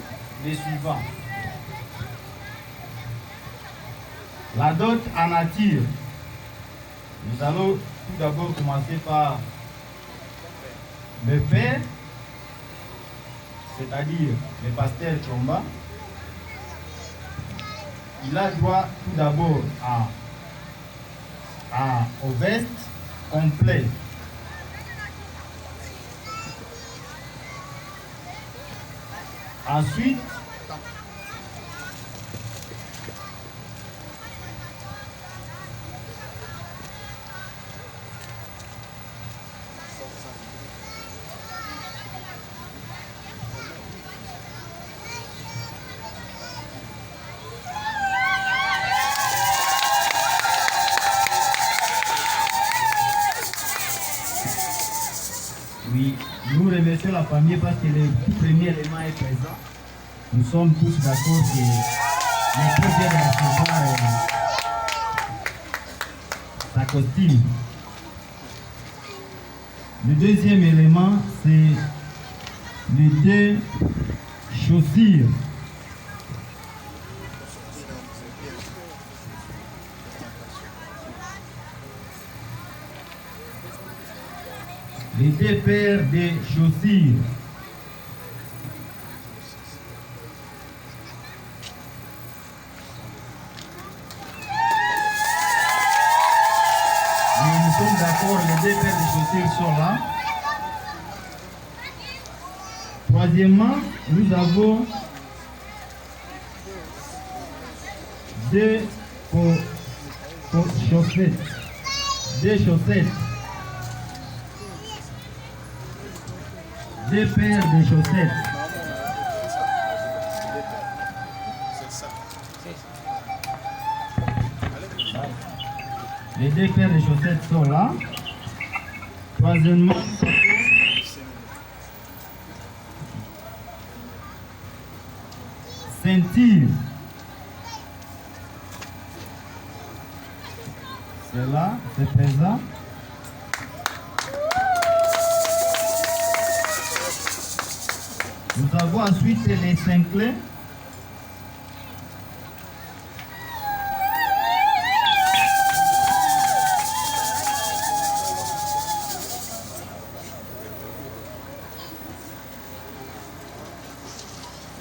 les suivants. La dot en nature. Nous allons tout d'abord commencer par le père, c'est-à-dire le pasteur Chomba. Il a droit tout d'abord au veste complet. Ensuite, oui, nous remercions la famille parce que le tout premier élément est présent. Nous sommes tous d'accord que le père vient de recevoir sa costume. Le deuxième élément, c'est les deux chaussures. Les deux paires de chaussures. Nous sommes d'accord, les deux paires de chaussures sont là. Troisièmement, nous avons deux chaussettes. Deux chaussettes. Deux paires de chaussettes. Les deux paires de chaussettes sont là. Troisièmement, ceinture. C'est là, c'est présent. Nous avons ensuite les cinglés.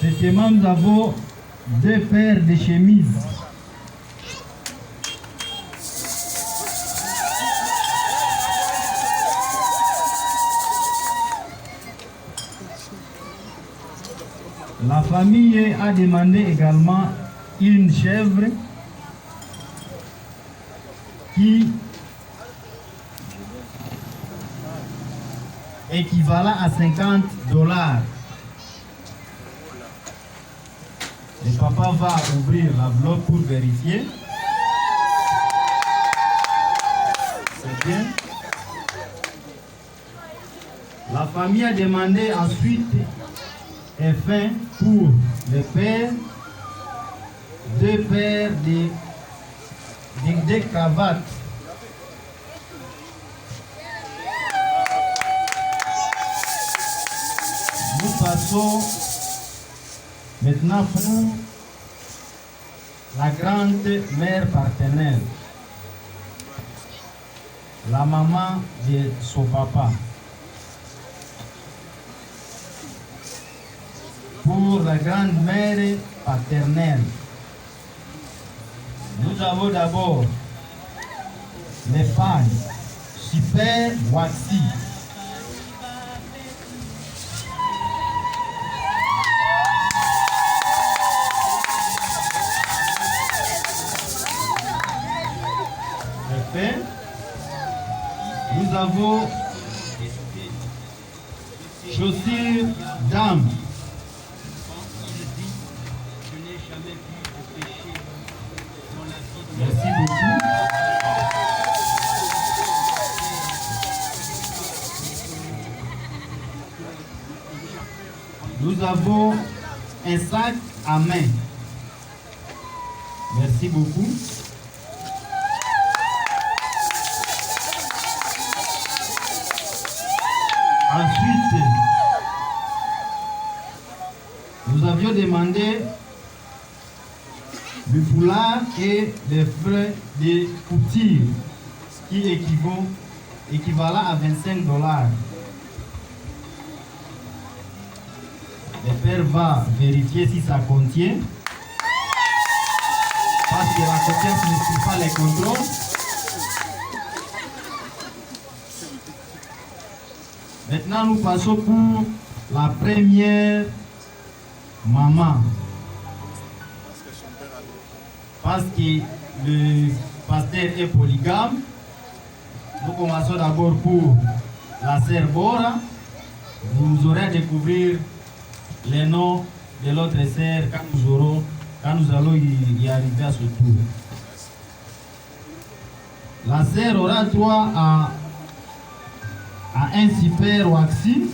Septièmement, nous avons 2 paires de chemises. La famille a demandé également une chèvre qui équivalent à $50. Le papa va ouvrir l'enveloppe pour vérifier. C'est bien. La famille a demandé ensuite enfin pour le père 2 paires de cravates. Nous passons maintenant pour la grande mère partenaire, la maman de son papa. Pour la grande mère paternelle, nous avons d'abord les fans Super Waxy. Nous avons chaussures dames. Merci beaucoup. Nous avons un sac à main. Merci beaucoup. Ensuite, nous avions demandé le foulard et les frais de couture qui équivalent à $25. Le père va vérifier si ça contient, parce que la confiance ne suit pas les contrôles. Maintenant, nous passons pour la première maman. Parce que le pasteur est polygame, nous commençons d'abord pour la sœur Bora. Vous aurez à découvrir les noms de l'autre sœur quand nous allons y arriver à ce tour. La sœur aura droit à un super waxy.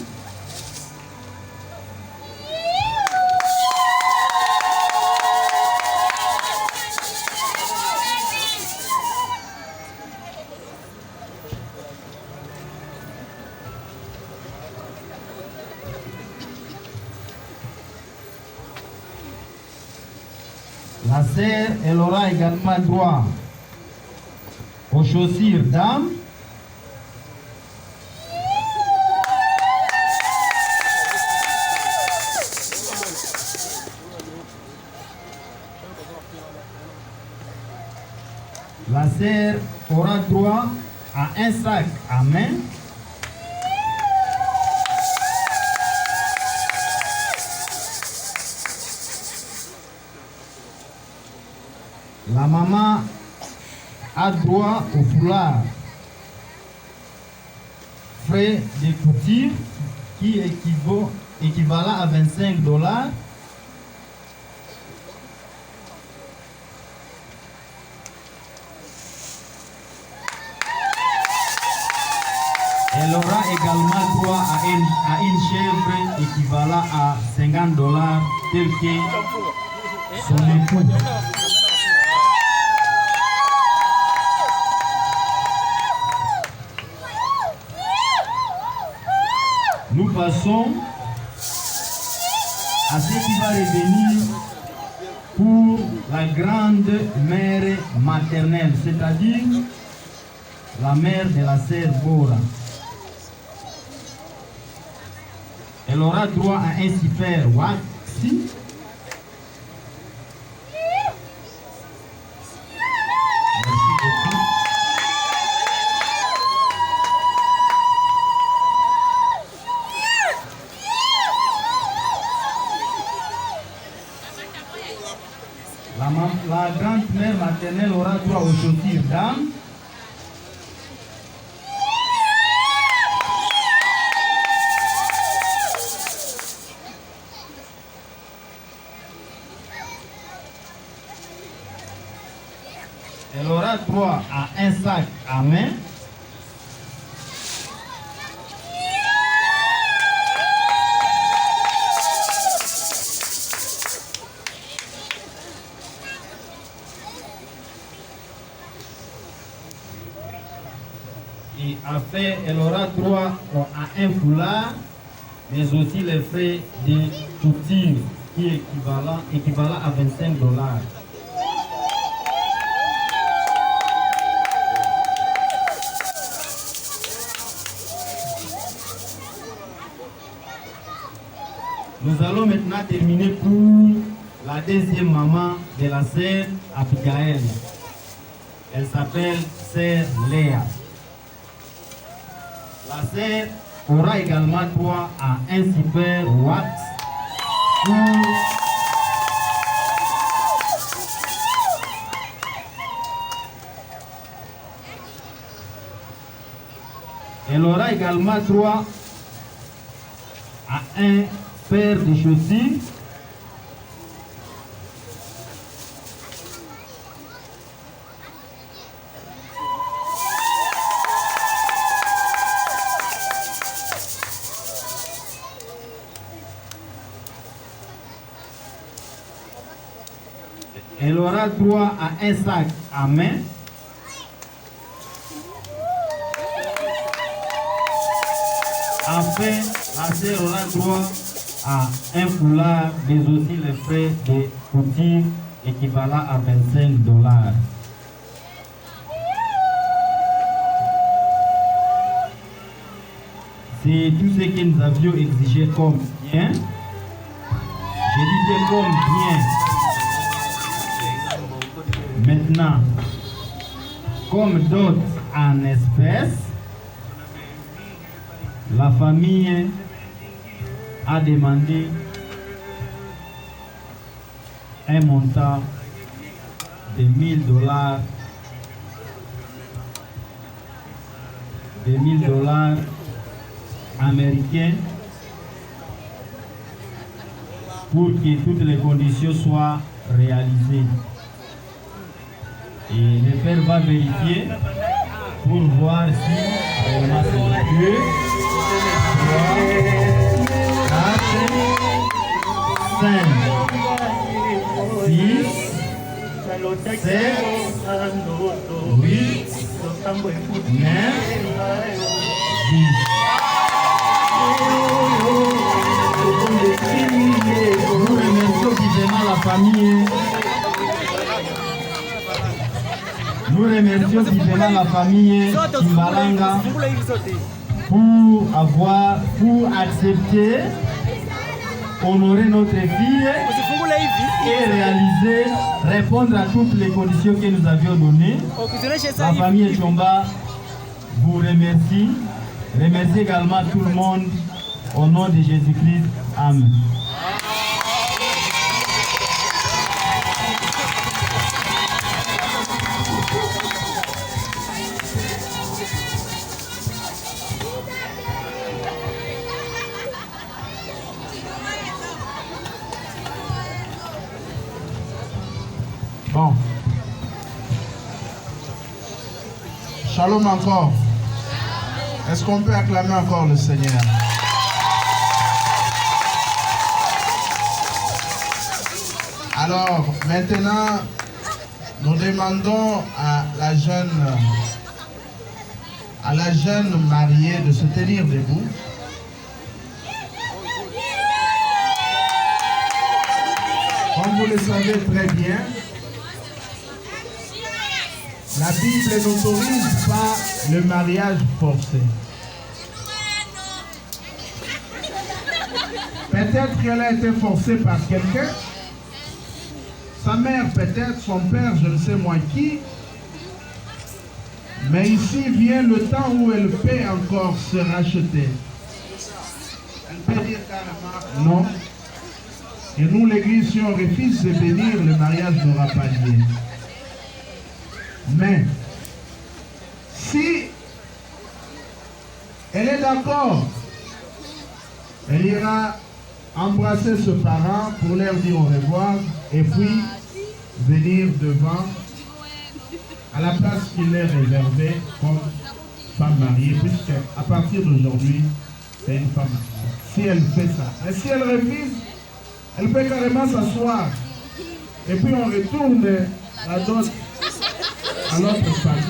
La sœur, elle aura également droit aux chaussures dames. La sœur aura droit à un sac à main. La maman a droit au foulard frais de couture qui équivalent à $25. Elle aura également droit à une chèvre équivalent à $50 tel que son époux. Nous passons à ce qui va revenir pour la grande mère maternelle, c'est-à-dire la mère de la sœur Bora. Elle aura droit à un super waxy la grande-mère maternelle aura droit aux chaussures d'âme. Elle aura droit à un sac à main. Et après, elle aura droit à un foulard, mais aussi les frais de couture qui est équivalent à $25. Nous allons maintenant terminer pour la deuxième maman de la sœur Abigail. Elle s'appelle sœur Léa. La sœur aura également droit à un super wax Elle aura également droit à un paire de chaussures. Elle aura droit à un sac à main. Enfin, la sœur aura droit à un foulard, mais aussi les frais de couture équivalent à $25. C'est tout ce que nous avions exigé comme bien. J'ai dit comme bien. Maintenant, comme dot en espèces, la famille a demandé un montant de $1000 américains pour que toutes les conditions soient réalisées. Et le père va vérifier pour voir si réellement c'est Dieu. 3, 4, 5, 6, 7, 8, 9, 10. Nous remercions vivement la famille. Nous remercions vivement la famille Timbalanga pour accepter, honorer notre fille et réaliser, répondre à toutes les conditions que nous avions données. La famille Chomba vous remercie. Remercie également tout le monde au nom de Jésus-Christ. Amen. Bon. Shalom encore. Est-ce qu'on peut acclamer encore le Seigneur? Alors, maintenant, nous demandons à la jeune mariée de se tenir debout. Comme vous le savez très bien, la Bible n'autorise pas le mariage forcé. Peut-être qu'elle a été forcée par quelqu'un, sa mère peut-être, son père, je ne sais moi qui. Mais ici vient le temps où elle peut encore se racheter. Elle peut dire carrément non. Et nous, l'Église, si on refuse de bénir, le mariage n'aura pas lieu. Mais, si elle est d'accord, elle ira embrasser ce parent pour leur dire au revoir et puis venir devant à la place qu'il est réservée comme femme mariée, puisque à partir d'aujourd'hui, c'est une femme mariée. Si elle fait ça. Mais si elle refuse, elle peut carrément s'asseoir. Et puis on retourne la dot à l'autre famille.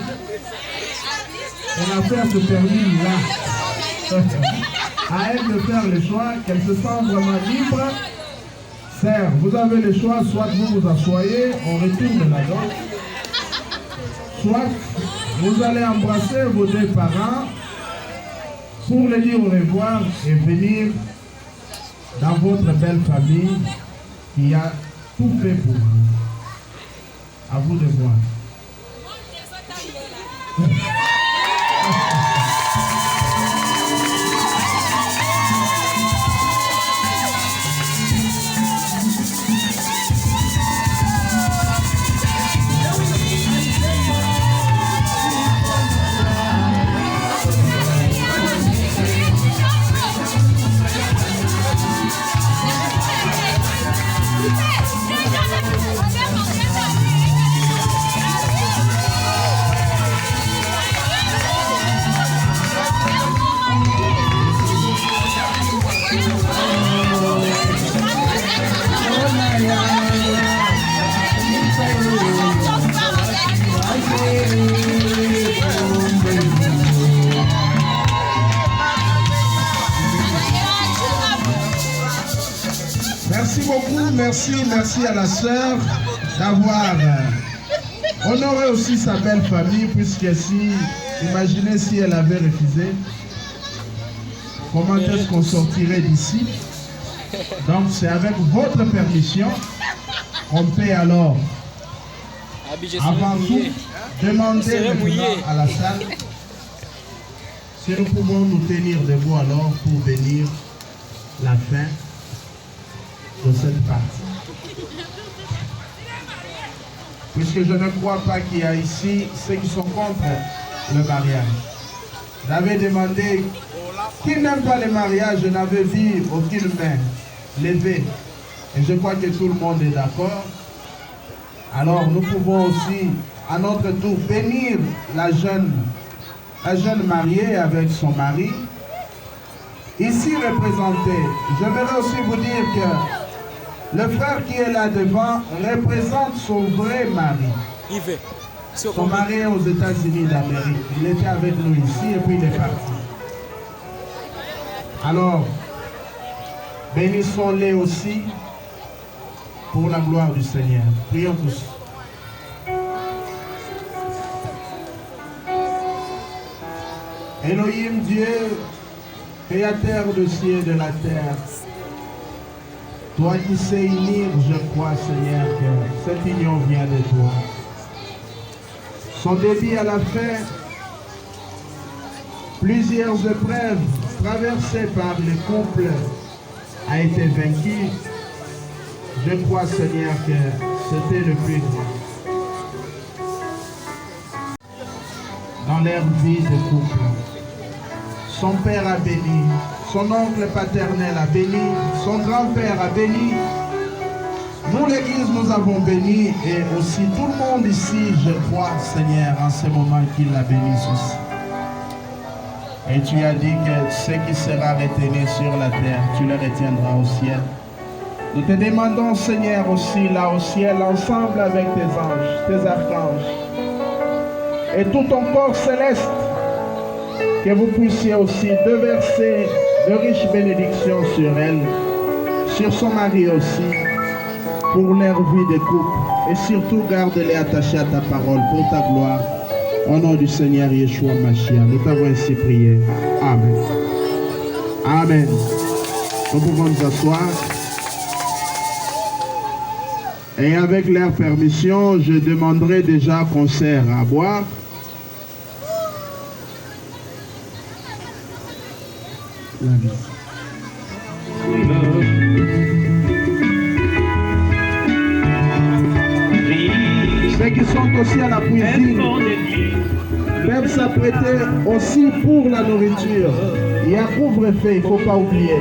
Et l'affaire se termine là. À elle de faire le choix, qu'elle se sent vraiment libre. Sœur, vous avez le choix, soit vous vous asseyez, on retourne la dot. Soit vous allez embrasser vos deux parents pour les dire au revoir et venir dans votre belle famille qui a tout fait pour vous. À vous de voir. Merci à la sœur d'avoir honoré aussi sa belle famille, puisque si, imaginez si elle avait refusé, comment est-ce qu'on sortirait d'ici? Donc c'est avec votre permission qu'on peut alors, avant tout, demander maintenant à la salle si nous pouvons nous tenir debout alors pour bénir la fin de cette partie. Puisque je ne crois pas qu'il y a ici ceux qui sont contre le mariage. J'avais demandé qui n'aime pas le mariage, je n'avais vu aucune main levée. Et je crois que tout le monde est d'accord. Alors nous pouvons aussi, à notre tour, bénir la jeune mariée avec son mari. Ici représenté, j'aimerais aussi vous dire que le frère qui est là devant représente son vrai mari. Son mari est aux États-Unis d'Amérique. Il était avec nous ici et puis il est parti. Alors, bénissons-les aussi pour la gloire du Seigneur. Prions tous. Elohim Dieu, créateur du ciel et de la terre, toi qui sais unir, je crois, Seigneur, que cette union vient de toi. Son début à la fin, plusieurs épreuves traversées par le couple a été vaincu. Je crois, Seigneur, que c'était le plus grand. Dans leur vie de couple, son père a béni. Son oncle paternel a béni, son grand-père a béni. Nous, l'Église, nous avons béni et aussi tout le monde ici, je crois, Seigneur, en ce moment qu'il la bénisse aussi. Et tu as dit que ce qui sera retenu sur la terre, tu le retiendras au ciel. Nous te demandons, Seigneur, aussi là au ciel, ensemble avec tes anges, tes archanges et tout ton corps céleste, que vous puissiez aussi déverser de riches bénédictions sur elle, sur son mari aussi, pour leur vie de couple. Et surtout, garde-les attachés à ta parole pour ta gloire. Au nom du Seigneur Yeshua Mashiach, nous t'avons ainsi prié. Amen. Amen. Nous pouvons nous asseoir. Et avec leur permission, je demanderai déjà qu'on sert à boire. La vie. qui sont aussi à la cuisine peuvent s'apprêter aussi pour la nourriture. Il y a couvre-feu, il ne faut pas oublier.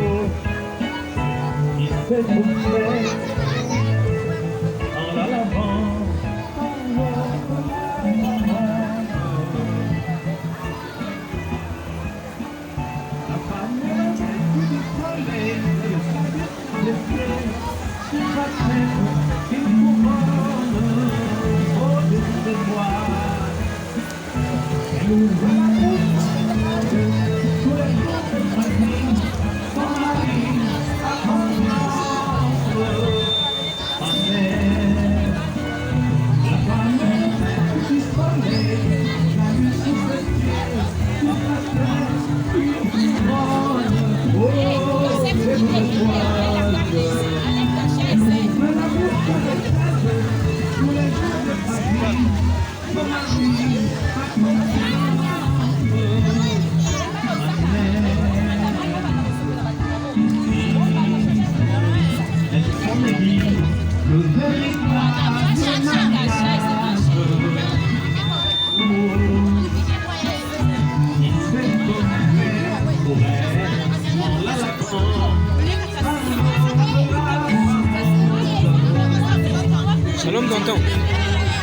Shalom, tonton.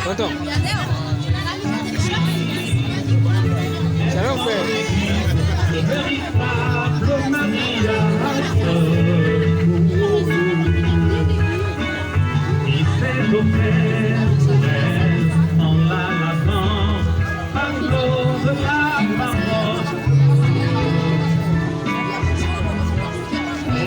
Tonton. Shalom, frère. Le véritable mariage, il s'est offert pour elle en la lavant par l'eau de la parole.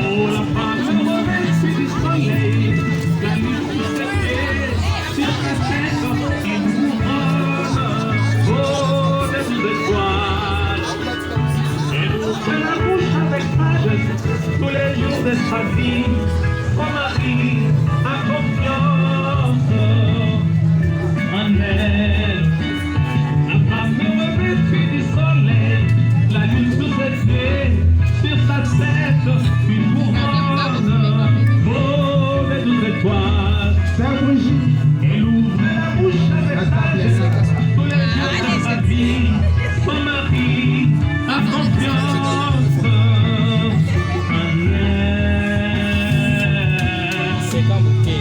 Oh, la femme revêtue du soleil, la lune sur ses pieds, sur sa tête, une couronne, oh, des 12 étoiles. Elle ouvre la bouche avec sagesse tous les jours de sa vie. Son mari a confiance en elle. La femme revêtue du soleil, la lune sur ses pieds, sur sa tête, une couronne, oh, des 12 étoiles. Sœur Brigitte, Elle ouvre la bouche avec sagesse tous les jours de sa vie. Son mari a confiance en elle. C'est comme que.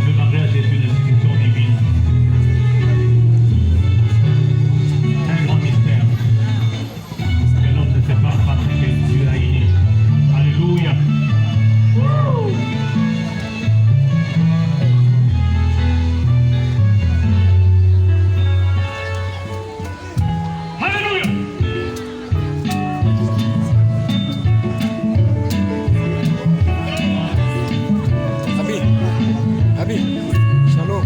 Le mariage est une institution divine. Un grand mystère. Que l'homme ne sait pas pratiquer, Dieu a uni. Alléluia. Alléluia. Abi, shalom.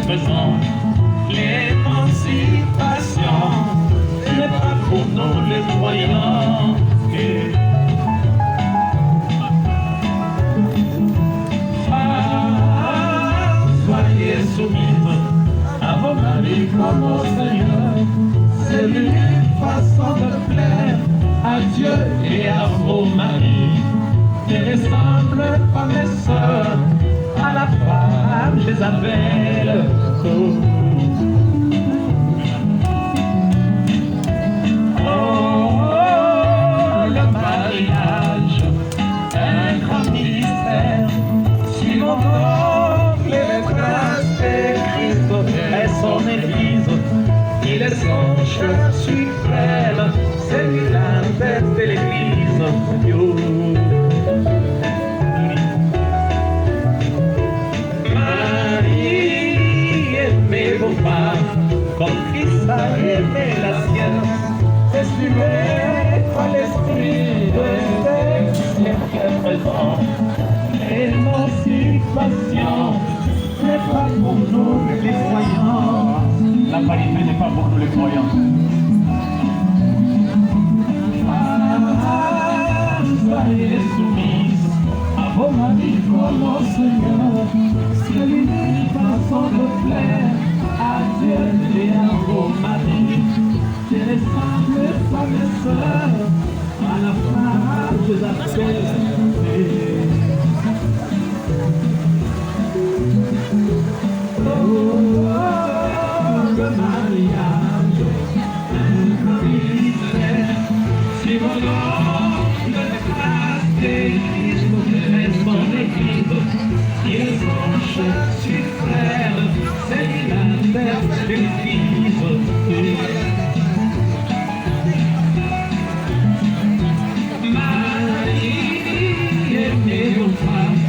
Présent, l'émancipation n'est pas pour nous les croyants. Soyez soumis à vos maris comme au Seigneur. C'est l'unique façon de plaire à Dieu et à vos maris. Ne ressemble pas mes sœurs à la femme Jézabel. Oh, le mariage, un grand mystère. Suivons donc les traces de Christ et son Église. Il est son chef suprême. de l'église. Marie aimait vos pas, comme Christ a aimé la sienne. Estimé par l'esprit de Dieu, est présent. L'émancipation n'est pas pour nous les croyants. La parité n'est pas pour nous les croyants. Soyez soumise à vos maris comme au Seigneur. C'est l'unique façon de plaire à Dieu et à vos maris. C'est les simples femmes et sœurs à la fin des appels. Le mariage, un mystère, si mon nom de grâce et Christ est mon équipe, ils sont chers frères, c'est la terre de l'église. Marie aimait vos femmes,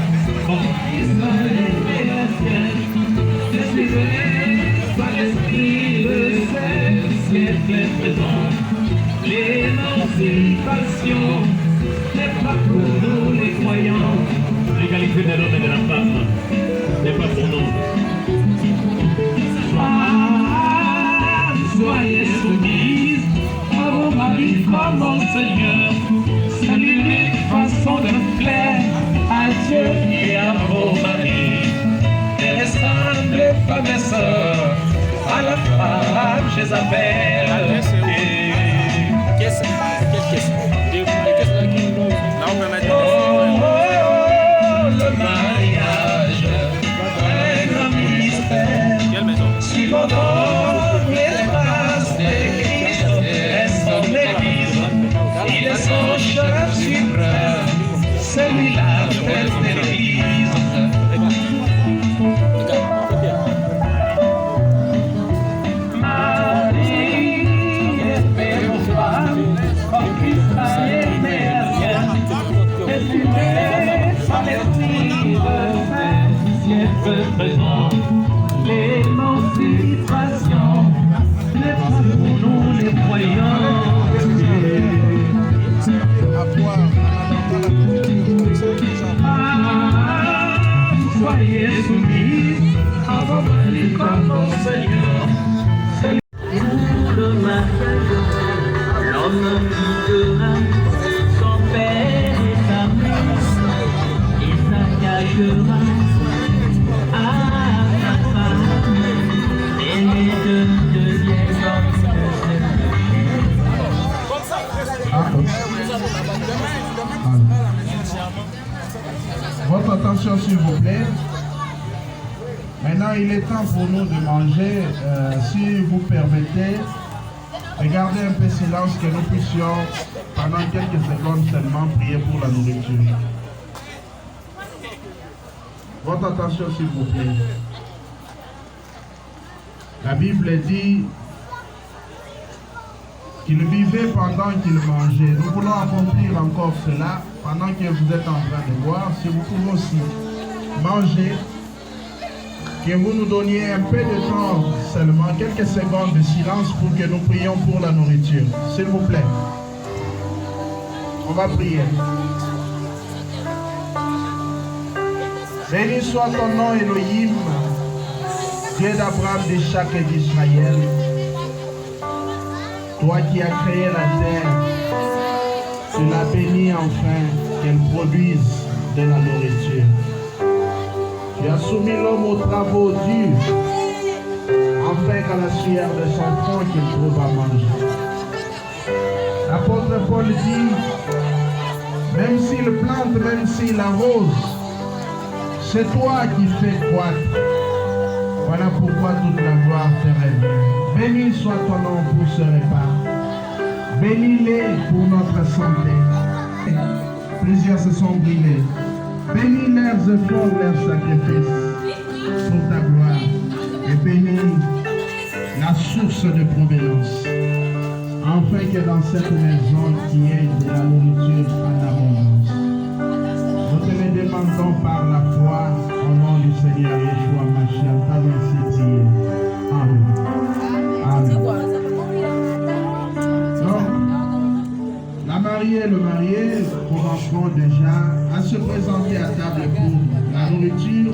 comme Israël aimait la sienne. Par l'esprit de celle-ci est présent. L'émancipation n'est pas pour nous les croyants. L'égalité de l'homme et de la femme n'est pas pour nous. Soyez soumises à vos maris comme au Seigneur. C'est l'unique façon de plaire à Dieu et à vos maris. Les simples femmes et sœurs, à la femme Jézabel. Qu'est-ce Le mariage, un grand mystère. Suivant l'espace de Christ et son église, il est son chef suprême, celui-là de l'église. Présent, l'émancipation n'est pas pour nous les croyants. Soyez soumis à vos maris comme au Seigneur. Le mariage, l'homme quittera son père et sa mère, il s'engagera Votre attention s'il vous plaît. Maintenant il est temps pour nous de manger. Si vous permettez, regardez un peu silence que nous puissions pendant quelques secondes seulement prier pour la nourriture. Votre attention s'il vous plaît. La Bible dit qu'il vivait pendant qu'il mangeait. Nous voulons accomplir encore cela pendant que vous êtes en train de boire. Si vous pouvez aussi manger, que vous nous donniez un peu de temps seulement, quelques secondes de silence pour que nous prions pour la nourriture. S'il vous plaît. On va prier. Béni soit ton nom, Elohim, Dieu d'Abraham, d'Isaac et d'Israël. Toi qui as créé la terre, tu l'as béni enfin qu'elle produise de la nourriture. Tu as soumis l'homme aux travaux durs, afin qu'à la sueur de son front qu'il trouve à manger. L'apôtre Paul dit, même s'il plante, même s'il arrose, c'est toi qui fais croître. Voilà pourquoi toute la gloire te revient. Béni soit ton nom pour ce repas. Bénis-les pour notre santé. Plusieurs se sont brûlés. Bénis leurs efforts, leurs sacrifices pour ta gloire. Et bénis la source de provenance. afin que dans cette maison il y ait de la nourriture en abondance. Nous te le demandons par la foi au nom du Seigneur Yeshua Mashiach, t'avons ainsi prié. Amen. Amen. Donc, la mariée et le marié commenceront déjà à se présenter à table pour la nourriture,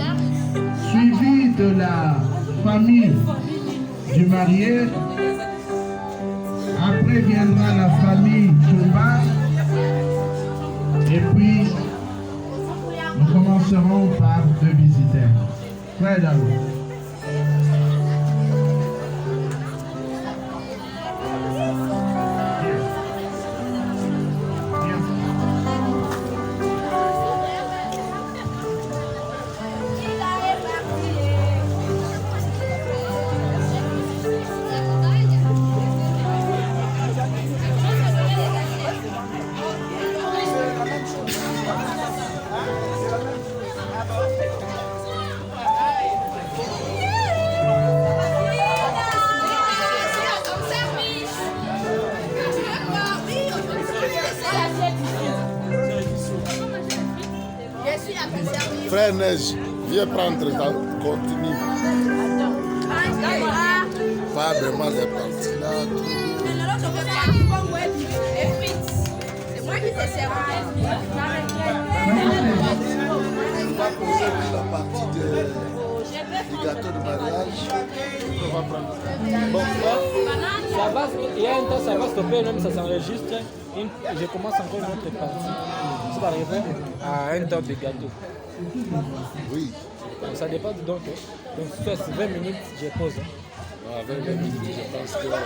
suivi de la famille du marié. Après viendra la famille Toumba. Et puis, nous commencerons par deux visiteurs. Frère David. Frère Neige, viens prendre ta continue. Pas vraiment les parties là. C'est moi qui te sers. On va poser la partie du gâteau de mariage. On va prendre. Bon, ça va, il y a un temps, ça va stopper, même ça s'enregistre. Je commence encore une autre partie. Ça va arriver à un temps de gâteau. Oui. Ça dépend donc. Donc, si c'est 20 minutes, je pose. Ah, 20 minutes, je pense qu'on va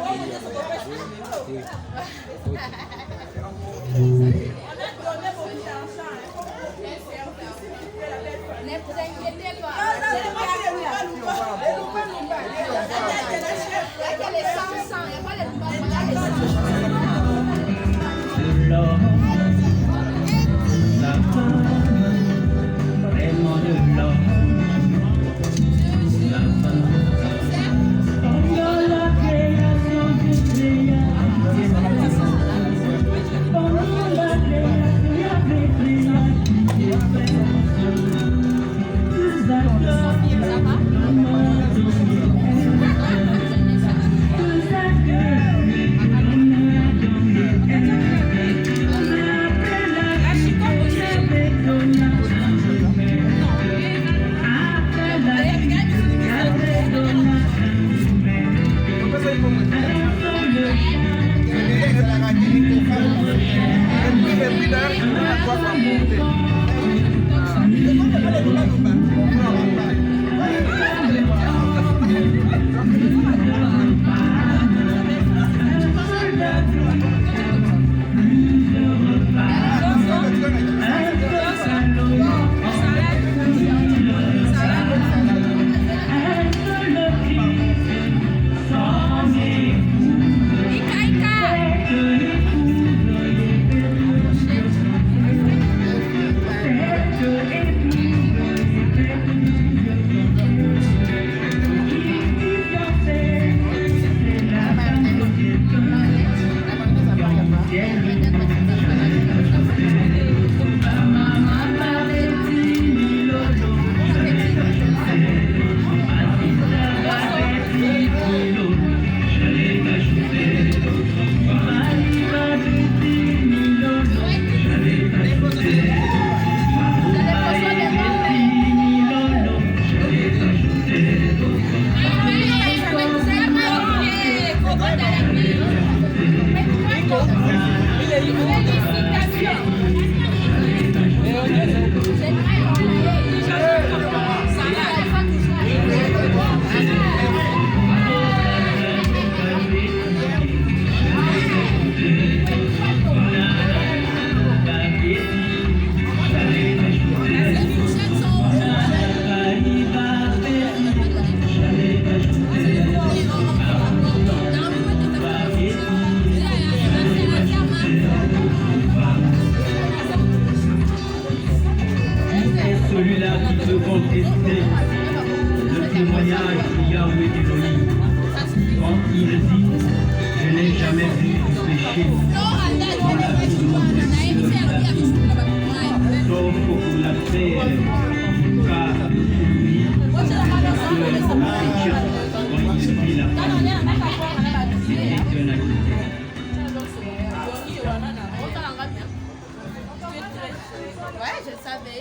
payer à manger. Oui. Ne vous inquiétez pas. Vraiment de l'or. Pendant la création du Seigneur, pendant la création, il y avait rien. quand il dit je n'ai jamais vu du péché dans la maison de sauf pour la paix, car lui, chrétien, quand il vit la paix, c'est l'éternalité. Ouais, je le savais.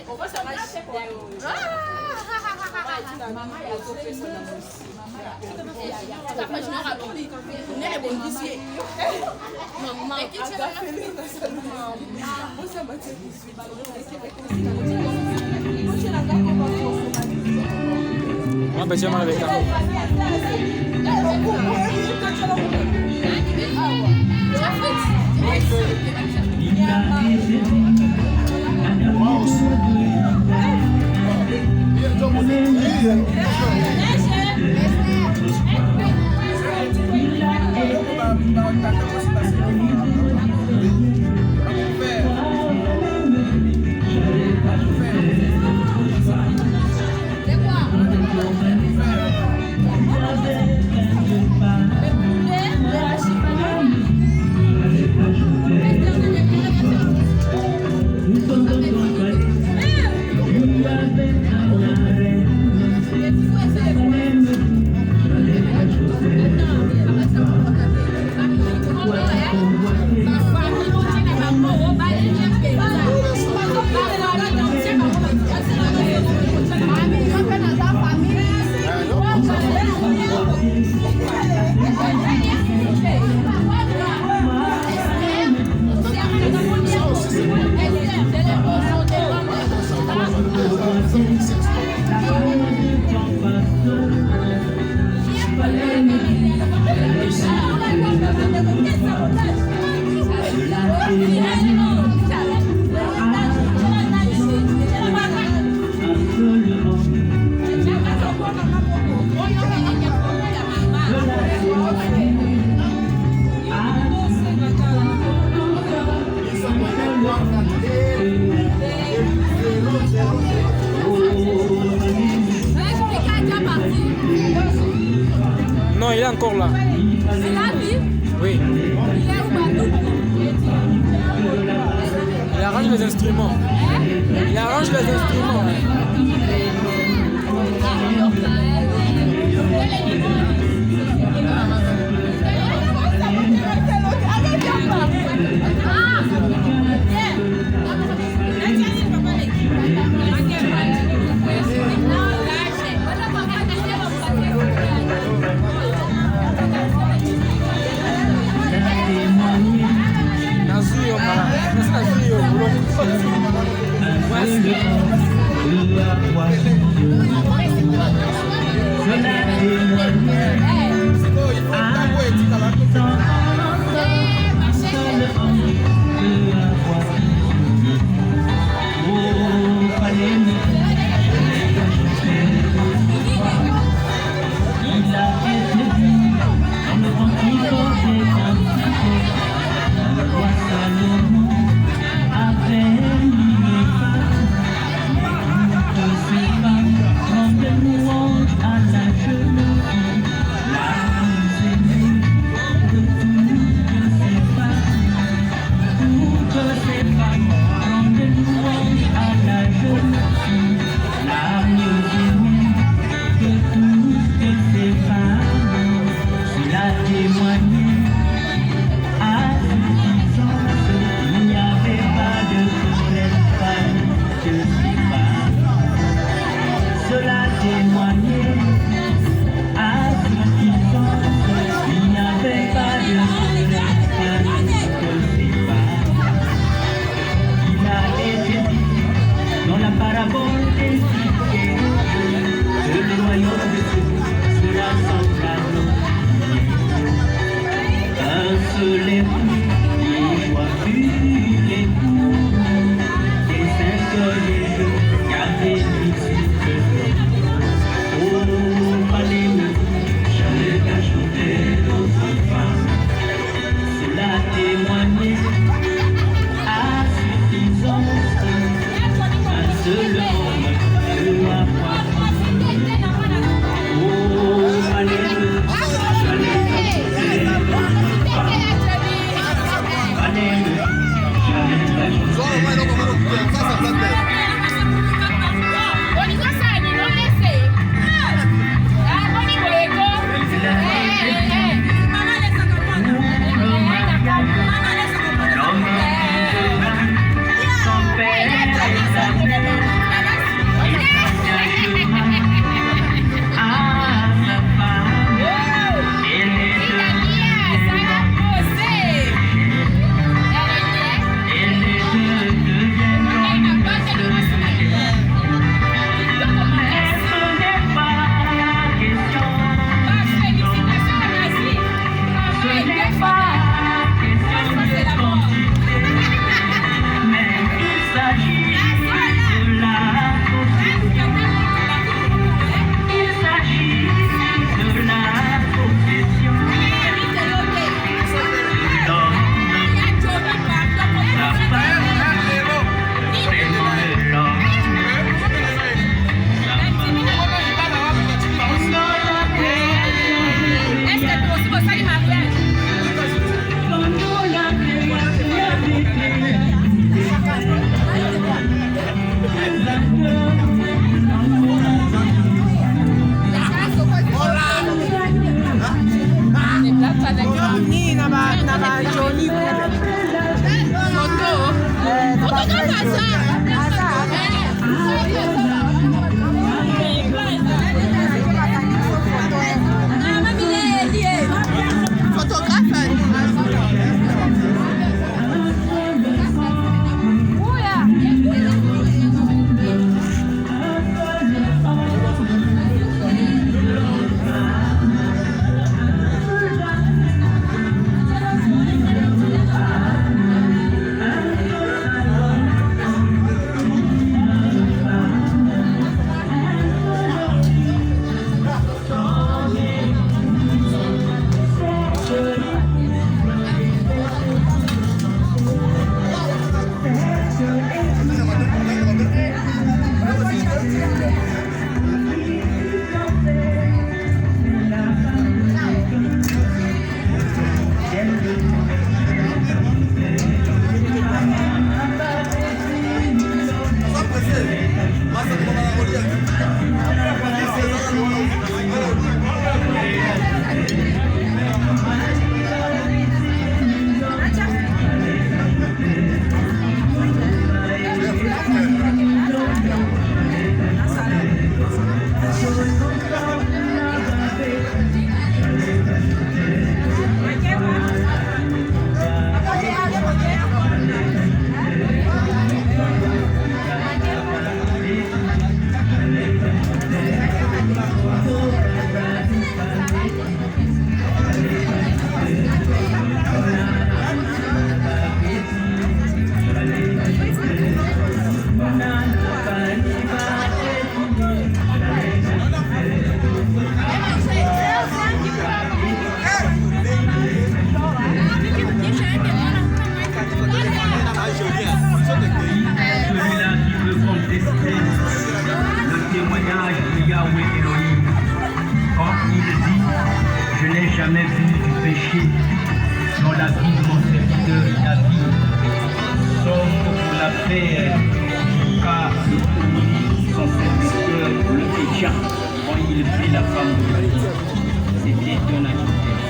Non, il est encore là. C'est la vie? Oui. Il est où, Badou? Il arrange les instruments. Il arrange les instruments. Oh Yahweh Elohim. Comme il dit, je n'ai jamais vu du péché dans la vie de mon serviteur David, sauf pour la paix, car son serviteur le pécha quand il prit la femme de Marie. C'était un adultère.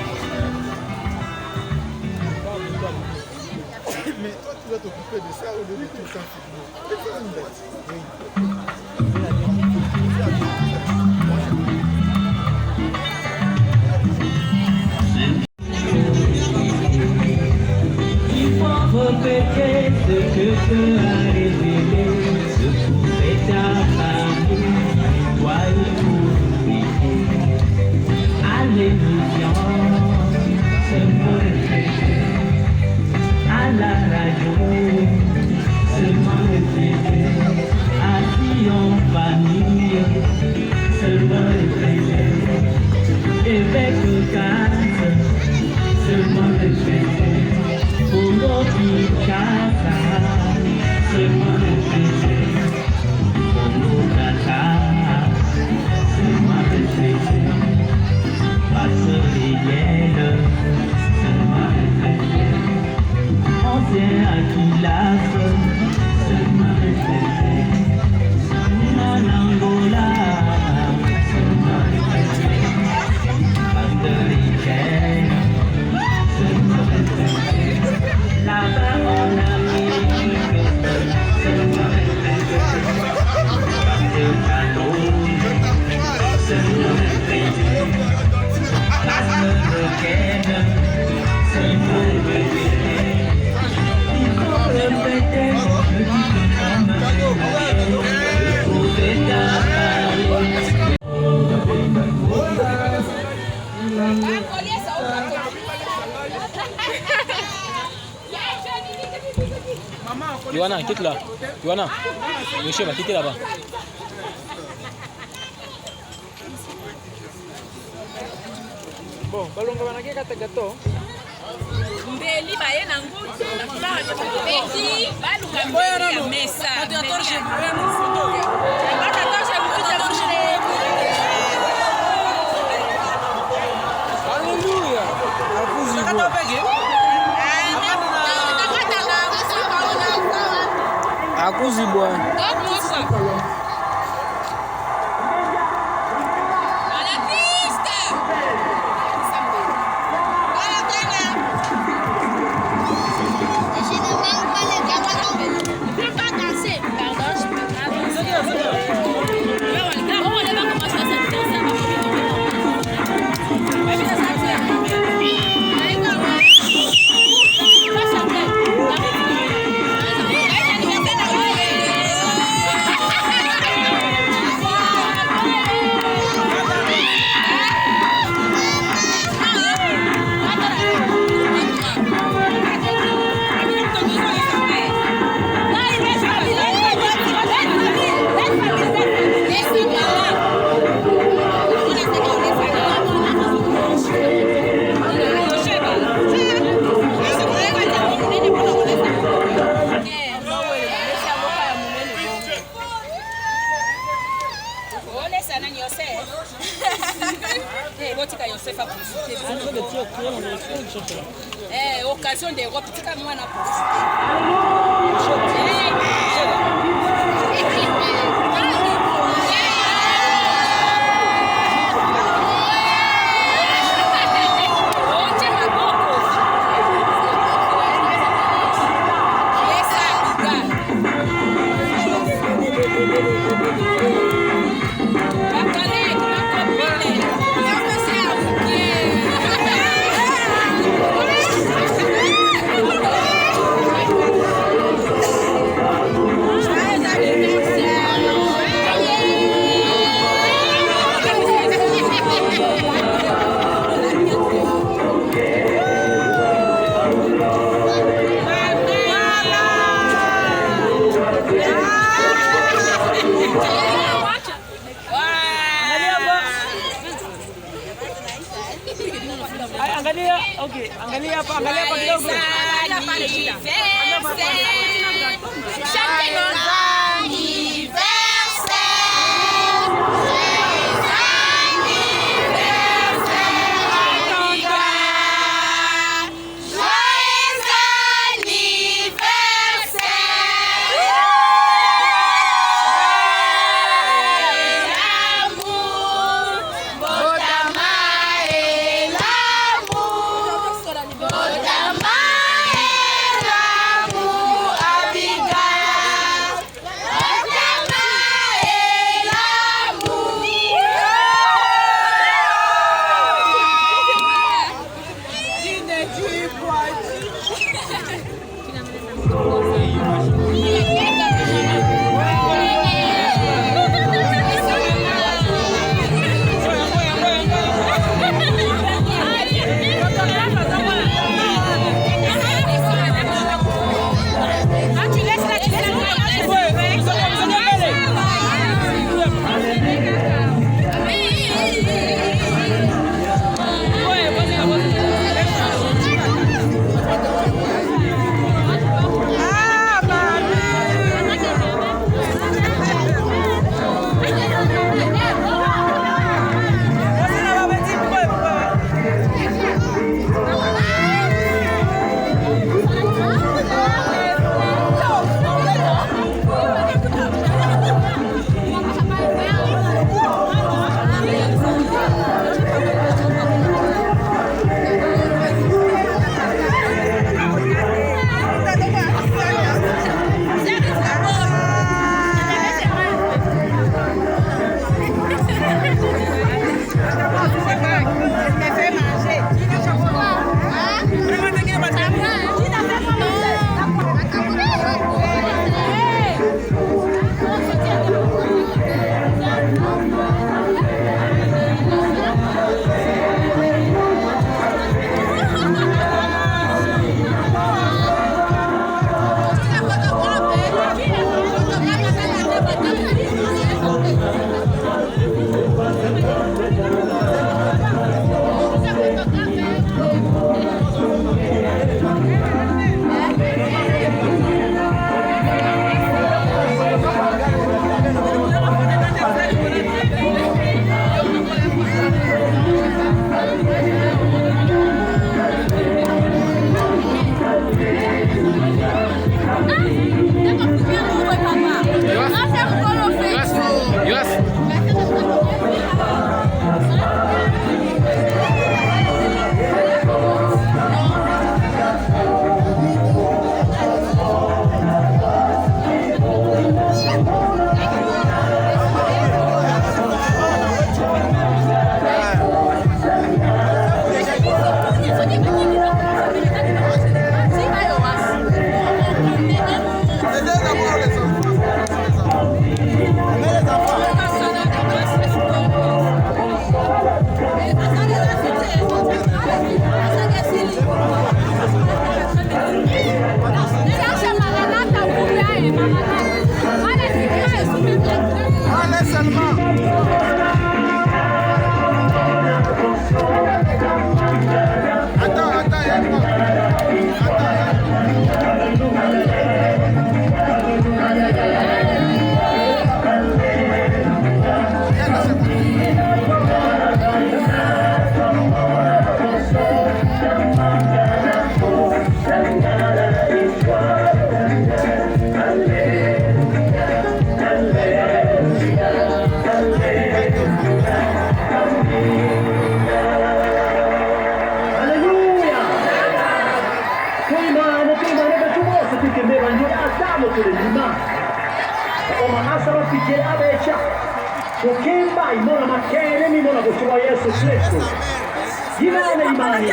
Mais toi, tu vas t'occuper de ça au lieu de tout le temps. C'est une bête. Il faut répéter ce que Dieu a révélé, ce pouvait t'apparter, toi et pour Alléluia, c'est mon répéter. À la radio, seulement répéter. Assis en famille, seulement répéter. Évêque de casse, seulement répéter. Pour nos pichasa, seulement répéter. Pour nos tata, seulement répéter. Pasteur Eliel, seulement répéter. Ancien Aquilas, seulement répété. Nanangola, seulement répété. Pasteur Richel, seulement répété. Là-bas en Amérique, seulement répété. Pasteur Calonne, seulement répété. Pasteur Roquette, seulement répété. Yohana, quitte là. Yohana, monsieur va quitter là-bas. Bon, balonga banaki kata gato. Mbeli baye na ngutu na fulani beti baluka mbeli ya mesa atotorshe bwenu fundo atotorshe mkuta mshire Haleluya akuzi bo akuzi bo occasion de repetir moi na Angalia, okay. Angalia hapa kidogo. Kukimba imona makere mimona kuchukua Yesu Kristo. Imani.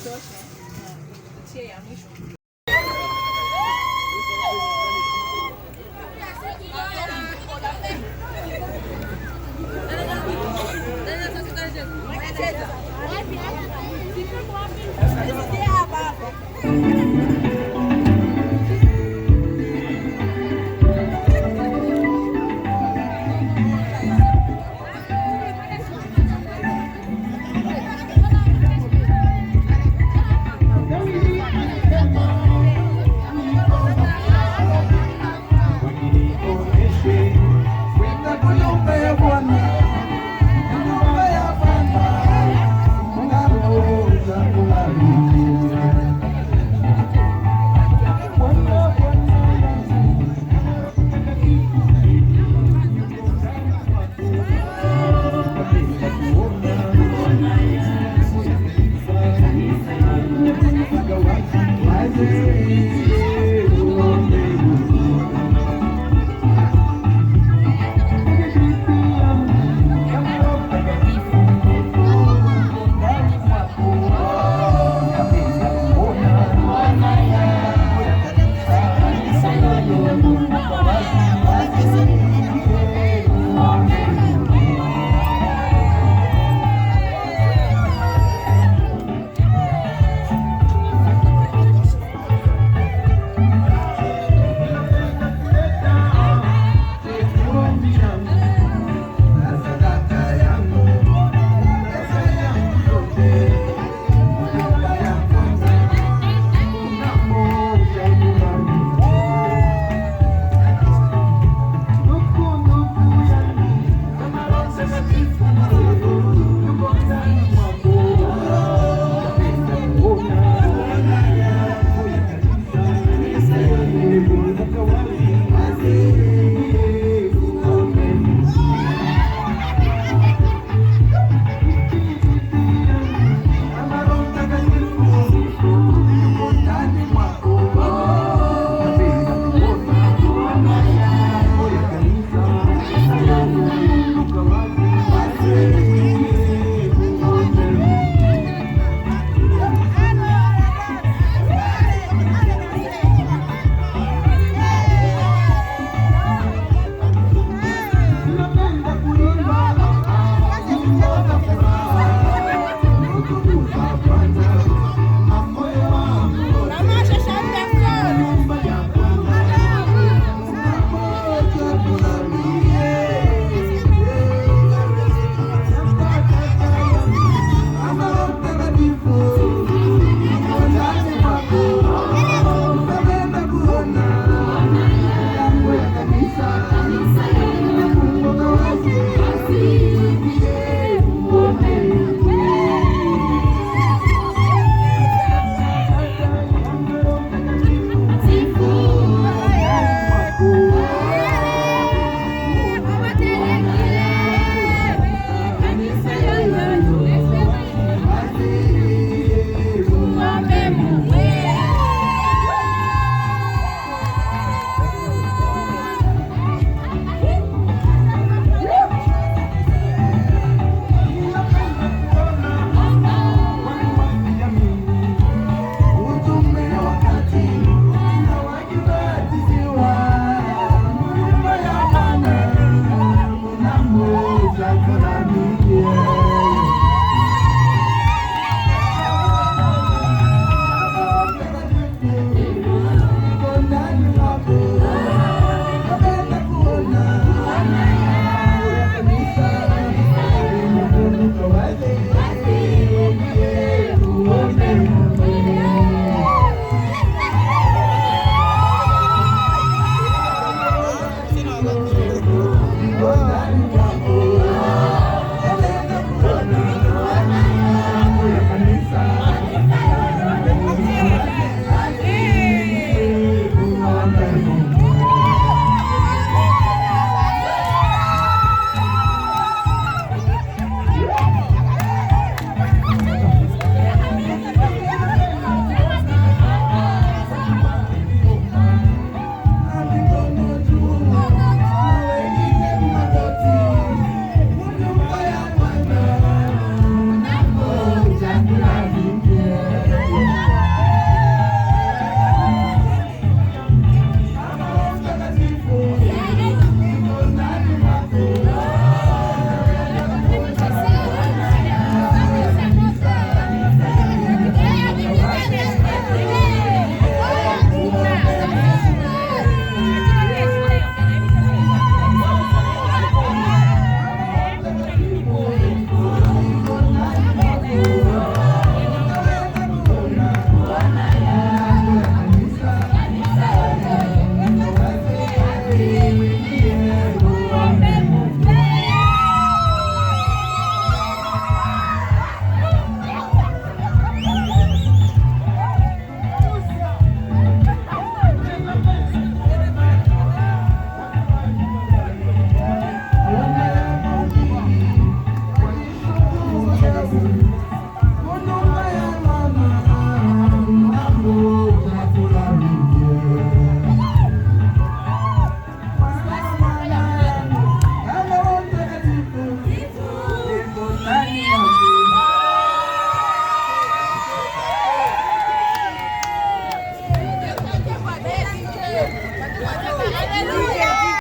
Tosha. Tia ya mwisho.